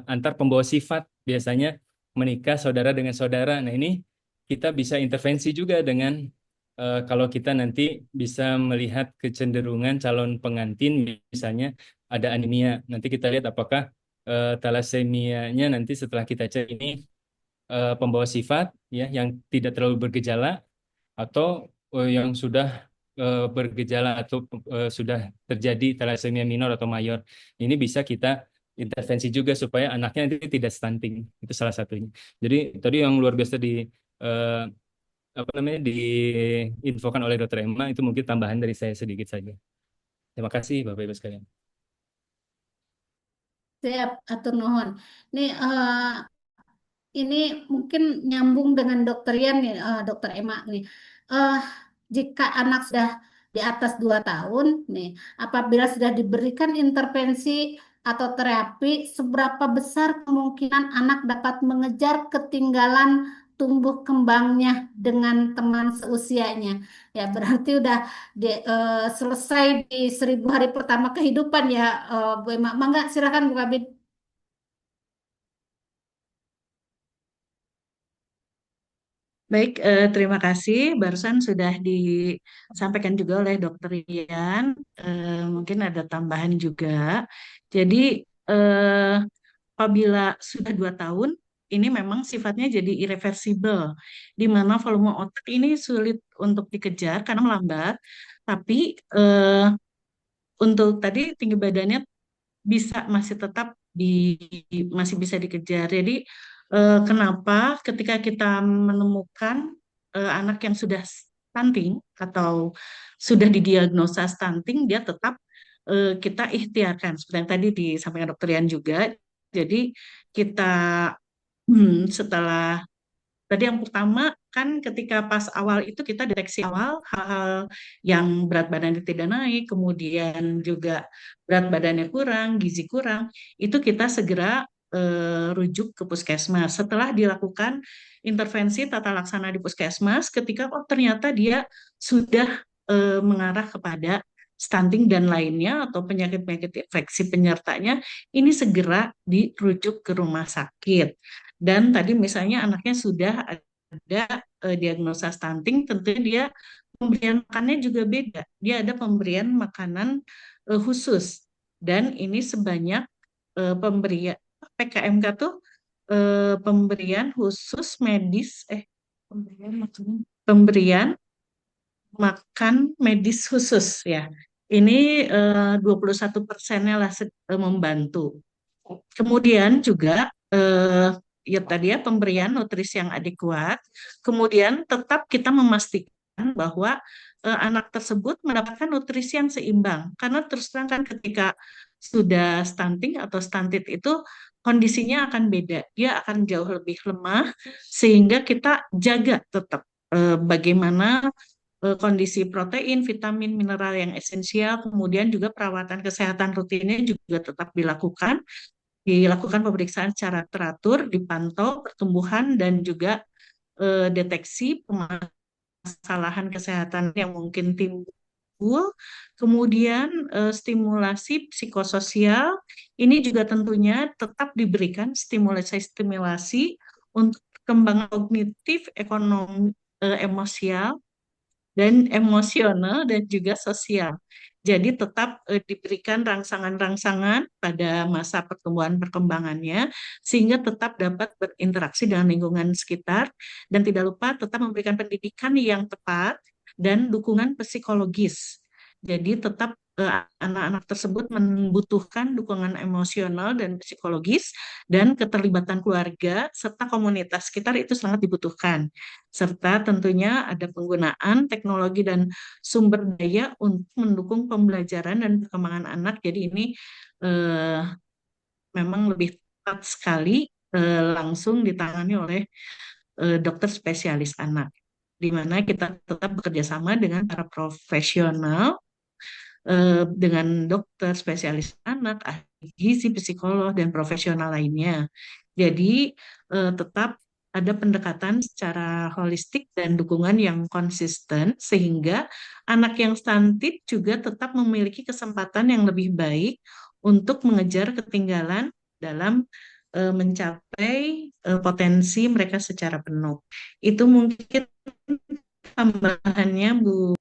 antar pembawa sifat, biasanya menikah saudara dengan saudara. Nah, ini kita bisa intervensi juga dengan kalau kita nanti bisa melihat kecenderungan calon pengantin, misalnya ada anemia. Nanti kita lihat apakah talasemianya nanti setelah kita cek ini pembawa sifat ya yang tidak terlalu bergejala atau yang sudah bergejala atau sudah terjadi thalassemia minor atau mayor. Ini bisa kita intervensi juga supaya anaknya nanti tidak stunting. Itu salah satunya. Jadi tadi yang luar biasa eh, apa namanya diinfokan oleh Dokter Emma itu mungkin tambahan dari saya sedikit saja. Terima kasih Bapak Ibu sekalian. Siap, atur nuhun. Nih, ini mungkin nyambung dengan dokter Yan nih, dokter Emma nih. Eh, Jika anak sudah di atas 2 tahun nih, apabila sudah diberikan intervensi atau terapi, seberapa besar kemungkinan anak dapat mengejar ketinggalan tumbuh kembangnya dengan teman seusianya? Ya, berarti udah selesai di 1000 hari pertama kehidupan ya, Bu Emma. Mangga, silakan Bu Kabid. Baik, terima kasih. Barusan sudah disampaikan juga oleh Dokter Rian. Mungkin ada tambahan juga. Jadi, eh, apabila sudah 2 tahun, ini memang sifatnya jadi irreversible, di mana volume otak ini sulit untuk dikejar karena melambat. Tapi untuk tadi tinggi badannya masih tetap masih bisa dikejar. Jadi kenapa ketika kita menemukan anak yang sudah stunting atau sudah didiagnosa stunting, dia tetap kita ikhtiarkan seperti yang tadi disampaikan dokter Rian juga. Jadi kita setelah tadi yang pertama kan ketika pas awal itu kita deteksi awal hal-hal yang berat badannya tidak naik, kemudian juga berat badannya kurang, gizi kurang, itu kita segera rujuk ke puskesmas. Setelah dilakukan intervensi tata laksana di puskesmas, ketika oh ternyata dia sudah mengarah kepada stunting dan lainnya atau penyakit-penyakit infeksi penyertanya, ini segera dirujuk ke rumah sakit. Dan tadi misalnya anaknya sudah ada diagnosa stunting, tentunya dia pemberian makannya juga beda. Dia ada pemberian makanan khusus. Dan ini sebanyak pemberian PKMK tuh pemberian khusus medis, pemberian makan medis khusus ya. Ini 21%-nya lah membantu. Kemudian juga ya tadi ya pemberian nutrisi yang adekuat. Kemudian tetap kita memastikan bahwa anak tersebut mendapatkan nutrisi yang seimbang. Karena terus terang kan ketika sudah stunting atau stunted itu kondisinya akan beda. Dia akan jauh lebih lemah sehingga kita jaga tetap bagaimana kondisi protein, vitamin, mineral yang esensial, kemudian juga perawatan kesehatan rutinnya juga tetap dilakukan pemeriksaan secara teratur, dipantau pertumbuhan dan juga deteksi permasalahan kesehatan yang mungkin timbul, kemudian stimulasi psikososial, ini juga tentunya tetap diberikan stimulasi-stimulasi untuk perkembangan kognitif, ekonomi, emosial, dan emosional dan juga sosial. Jadi tetap diberikan rangsangan-rangsangan pada masa pertumbuhan perkembangannya sehingga tetap dapat berinteraksi dengan lingkungan sekitar dan tidak lupa tetap memberikan pendidikan yang tepat dan dukungan psikologis. Jadi tetap anak-anak tersebut membutuhkan dukungan emosional dan psikologis dan keterlibatan keluarga serta komunitas sekitar itu sangat dibutuhkan serta tentunya ada penggunaan teknologi dan sumber daya untuk mendukung pembelajaran dan perkembangan anak. Jadi ini eh, memang lebih tepat sekali langsung ditangani oleh dokter spesialis anak, di mana kita tetap bekerja sama dengan para profesional, dengan dokter spesialis anak, ahli gizi, psikolog, dan profesional lainnya. Jadi tetap ada pendekatan secara holistik dan dukungan yang konsisten sehingga anak yang stunted juga tetap memiliki kesempatan yang lebih baik untuk mengejar ketinggalan dalam mencapai potensi mereka secara penuh. Itu mungkin tambahannya, Bu.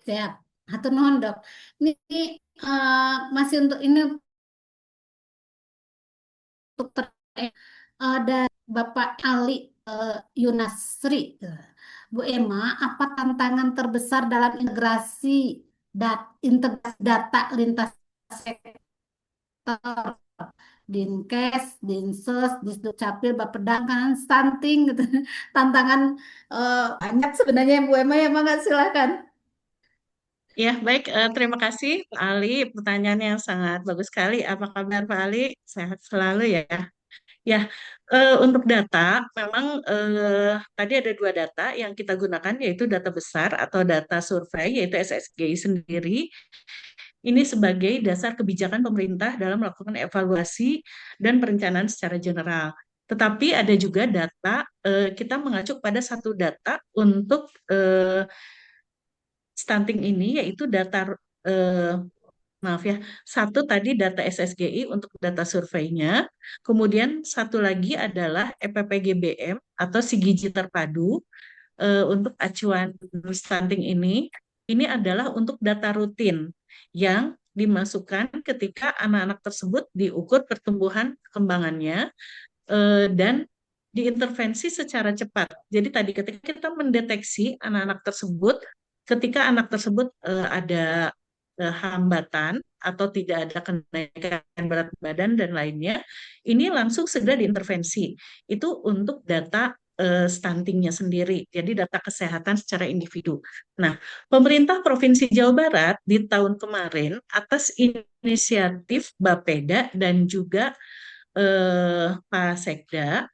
Siap. Hatur nuhun, Dok. Ini masih untuk ini untuk dari Bapak Ali Yunasri. Bu Emma, apa tantangan terbesar dalam integrasi data lintas sektor? Dinkes, Dinsos, Disdukcapil, Bappedan, kan stunting gitu. Tantangan banyak sebenarnya Bu Emma ya, Mangga silakan. Ya, baik. Terima kasih Pak Ali. Pertanyaan yang sangat bagus sekali. Apa kabar Pak Ali? Sehat selalu ya. Ya, untuk data, memang tadi ada dua data yang kita gunakan, yaitu data besar atau data survei, yaitu SSGI sendiri. Ini sebagai dasar kebijakan pemerintah dalam melakukan evaluasi dan perencanaan secara general. Tetapi ada juga data, kita mengacu pada satu data untuk stunting ini, yaitu data eh, maaf ya, satu tadi data SSGI untuk data surveinya, kemudian satu lagi adalah EPPGBM atau si gizi terpadu untuk acuan stunting ini. Ini adalah untuk data rutin yang dimasukkan ketika anak-anak tersebut diukur pertumbuhan perkembangannya dan diintervensi secara cepat. Jadi tadi ketika kita mendeteksi anak-anak tersebut, ketika anak tersebut ada hambatan atau tidak ada kenaikan berat badan dan lainnya, ini langsung segera diintervensi. Itu untuk data stuntingnya sendiri, jadi data kesehatan secara individu. Nah, pemerintah Provinsi Jawa Barat di tahun kemarin atas inisiatif Bapeda dan juga Pak Sekda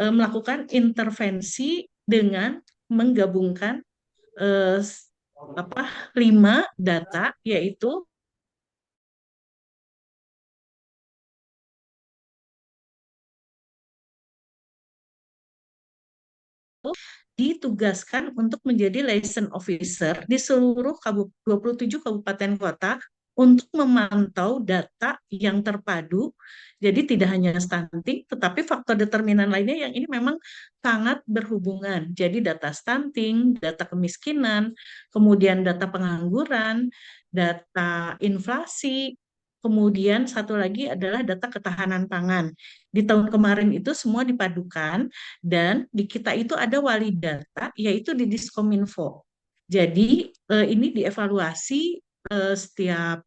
melakukan intervensi dengan menggabungkan eh, 5 data, yaitu ditugaskan untuk menjadi liaison officer di seluruh 27 kabupaten kota untuk memantau data yang terpadu. Jadi tidak hanya stunting, tetapi faktor determinan lainnya yang ini memang sangat berhubungan. Jadi data stunting, data kemiskinan, kemudian data pengangguran, data inflasi, kemudian satu lagi adalah data ketahanan pangan. Di tahun kemarin itu semua dipadukan dan di kita itu ada wali data, yaitu di Diskominfo. Jadi ini dievaluasi setiap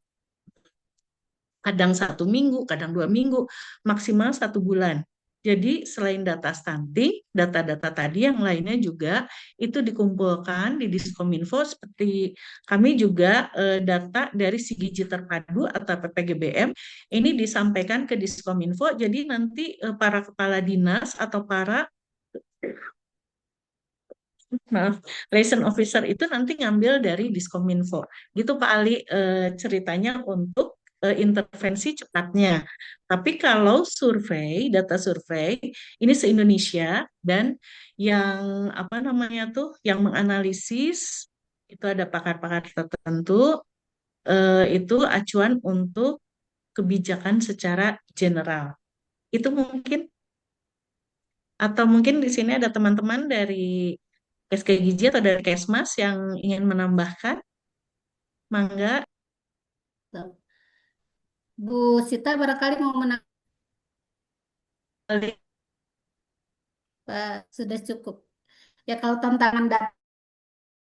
kadang 1 minggu, kadang 2 minggu, maksimal 1 bulan. Jadi selain data stunting, data-data tadi yang lainnya juga itu dikumpulkan di Diskominfo, seperti kami juga data dari si gizi terpadu atau PPGBM ini disampaikan ke Diskominfo. Jadi nanti para kepala dinas atau para liaison officer itu nanti ngambil dari Diskominfo. Gitu Pak Ali ceritanya untuk intervensi cepatnya. Tapi kalau survei, data survei ini se-Indonesia dan yang apa namanya tuh, yang menganalisis itu ada pakar-pakar tertentu, itu acuan untuk kebijakan secara general. Itu mungkin, atau mungkin di sini ada teman-teman dari SK Gizi atau dari Kesmas yang ingin menambahkan, mangga. Bu Sita barangkali mau menambah, sudah cukup. Ya kalau tantangan data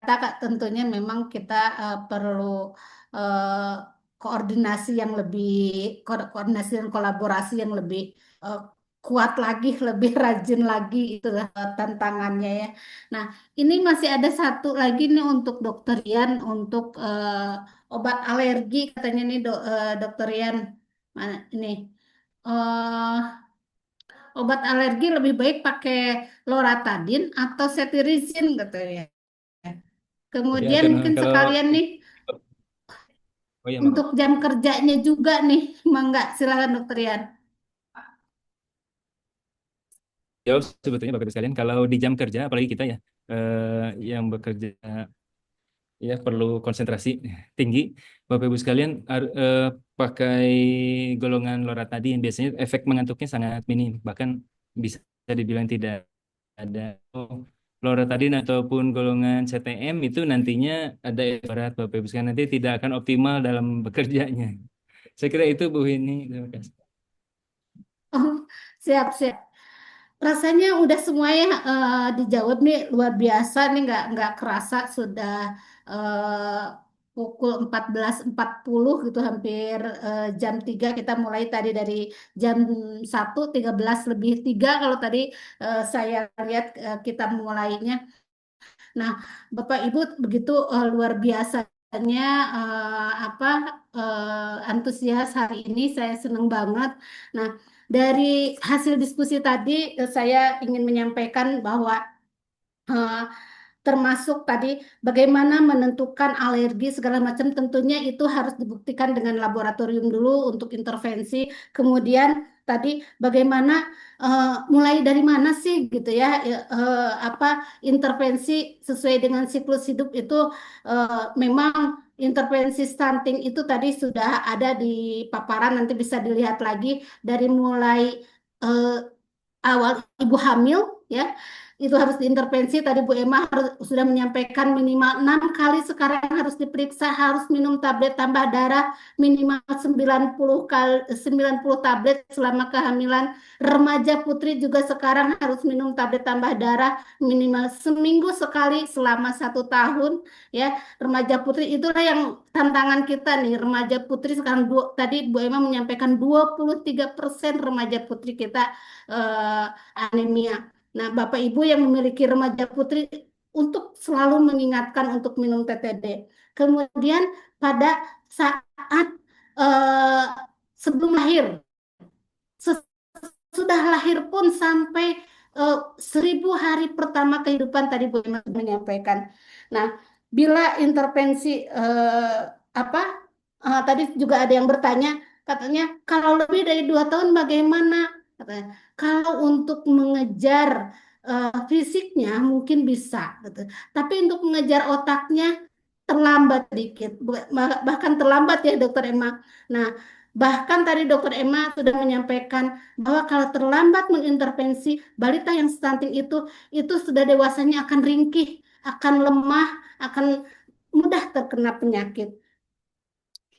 Kak, tentunya memang kita perlu eh, koordinasi yang lebih koordinasi dan kolaborasi yang lebih eh, kuat lagi, lebih rajin lagi, itulah tantangannya ya. Nah, ini masih ada satu lagi nih untuk Dokter Rian untuk obat alergi katanya nih Dokter Rian. Mana ini? eh Obat alergi lebih baik pakai loratadin atau cetirizine katanya. Ya, Kemudian mungkin kalau sekalian nih oh ya, untuk jam kerjanya juga nih, Mangga, silakan Dokter Rian. jawab sebetulnya Bapak Ibu sekalian. Kalau di jam kerja, apalagi kita ya, yang bekerja ya perlu konsentrasi tinggi. Bapak Ibu sekalian pakai golongan loratadin, biasanya efek mengantuknya sangat minim, bahkan bisa dibilang tidak ada. Loratadin ataupun golongan CTM itu nantinya ada ibarat Bapak Ibu sekalian nanti tidak akan optimal dalam bekerjanya. Saya kira itu Bu ini. Terima kasih. Oh, siap, siap. rasanya udah semuanya dijawab nih, luar biasa nih, nggak kerasa sudah eh, pukul 14.40 gitu, hampir jam 3. Kita mulai tadi dari jam 1:13 lebih 3 kalau tadi saya lihat kita mulainya. Nah, Bapak Ibu begitu luar biasanya apa antusias hari ini, saya senang banget. Nah, dari hasil diskusi tadi saya ingin menyampaikan bahwa eh, termasuk tadi bagaimana menentukan alergi segala macam, tentunya itu harus dibuktikan dengan laboratorium dulu untuk intervensi. Kemudian tadi bagaimana mulai dari mana sih gitu ya, apa intervensi sesuai dengan siklus hidup itu, memang intervensi stunting itu tadi sudah ada di paparan, nanti bisa dilihat lagi dari mulai eh, awal ibu hamil ya, itu harus diintervensi. Tadi Bu Emma sudah menyampaikan minimal 6 kali sekarang harus diperiksa, harus minum tablet tambah darah minimal 90 tablet selama kehamilan. Remaja putri juga sekarang harus minum tablet tambah darah minimal seminggu sekali selama 1 tahun ya. Remaja putri itulah yang tantangan kita nih, remaja putri sekarang tadi Bu Emma menyampaikan 23% remaja putri kita eh, anemia. Nah, Bapak Ibu yang memiliki remaja putri untuk selalu mengingatkan untuk minum TTD. Kemudian pada saat eh, sebelum lahir, sudah lahir pun sampai 1.000 hari pertama kehidupan tadi Bu Emma menyampaikan. Nah, bila intervensi apa tadi juga ada yang bertanya, katanya kalau lebih dari 2 tahun bagaimana? Katanya, kalau untuk mengejar fisiknya mungkin bisa, gitu. Tapi untuk mengejar otaknya terlambat dikit, bahkan terlambat ya Dokter Emma. Nah, bahkan tadi Dokter Emma sudah menyampaikan bahwa kalau terlambat mengintervensi, balita yang stunting itu sudah dewasanya akan ringkih, akan lemah, akan mudah terkena penyakit.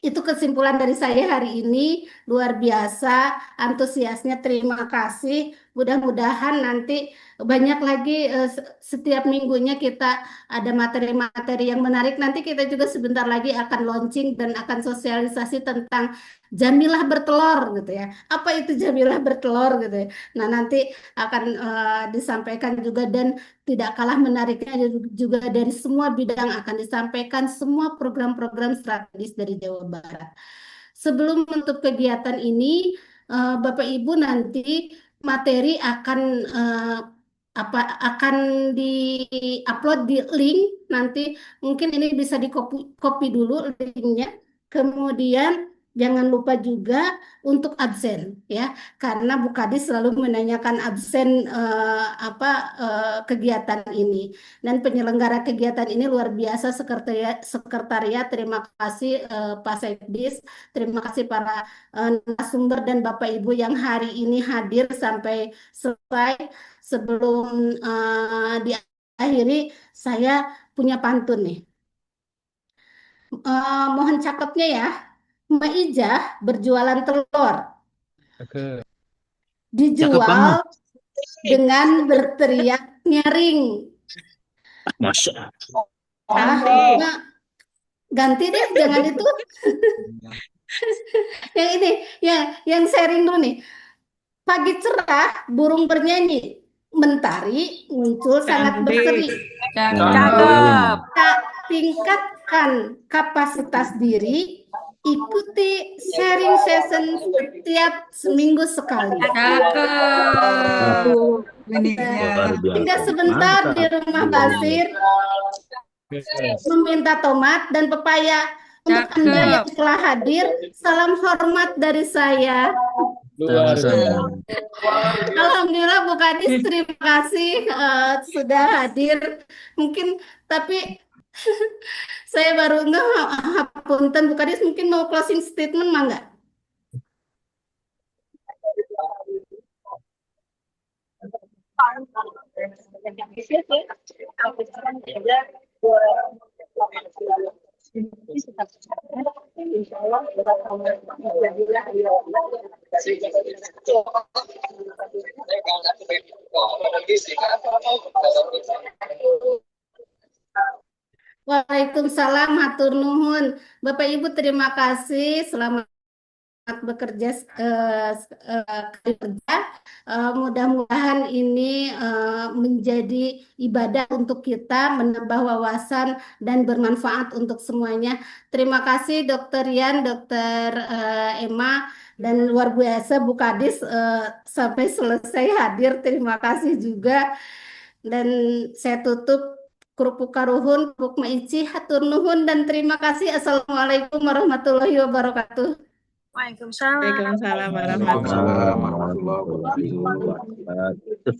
Itu kesimpulan dari saya hari ini, luar biasa antusiasnya, terima kasih. Mudah-mudahan nanti banyak lagi setiap minggunya kita ada materi-materi yang menarik. Nanti kita juga sebentar lagi akan launching dan akan sosialisasi tentang jamilah bertelur gitu ya. Apa itu jamilah bertelur gitu ya. Nah, nanti akan disampaikan juga, dan tidak kalah menariknya juga dari semua bidang akan disampaikan semua program-program strategis dari Jawa Barat. Sebelum menutup kegiatan ini, Bapak Ibu nanti materi akan apa akan di-upload di link nanti, mungkin ini bisa copy dulu linknya. Kemudian jangan lupa juga untuk absen ya, karena Bu Kadis selalu menanyakan absen kegiatan ini, dan penyelenggara kegiatan ini luar biasa, sekretariat, terima kasih Pak Sekdis, terima kasih para narasumber dan Bapak Ibu yang hari ini hadir sampai selesai. Sebelum diakhiri, saya punya pantun nih. Mohon catatnya ya. Mbak Ijah berjualan telur, Oke. Cakep banget. dijual dengan berteriak nyaring. Masya Nah, ganti deh, jangan itu. Yang ini, yang sharing dulu nih. Pagi cerah, burung bernyanyi, mentari muncul sangat berseri. Cakep. Tingkatkan kapasitas diri, ikuti sharing session setiap seminggu sekali. Luar Tinggal biasa. sebentar di Mantap. rumah pasir, meminta tomat dan pepaya. Untuk Anda yang telah hadir, salam hormat dari saya. Luar Sama-sama. Alhamdulillah Bu Kadis, terima kasih sudah hadir. Mungkin tapi saya baru punten Bu Kadis, mungkin mau closing statement mangga? Insya Allah Waalaikumsalam, hatur nuhun. Bapak Ibu terima kasih. Selamat bekerja kerja. Mudah-mudahan ini menjadi ibadah untuk kita, menambah wawasan dan bermanfaat untuk semuanya. Terima kasih Dokter Yan, Dokter Emma, dan luar biasa Bu Kadis sampai selesai hadir. Terima kasih juga. Dan saya tutup kerupuk karuhun, kerupuk maici, hatur nuhun, dan terima kasih. Assalamualaikum warahmatullahi wabarakatuh. Waalaikumsalam. Waalaikumsalam warahmatullahi Waalaikumsalam warahmatullahi wabarakatuh.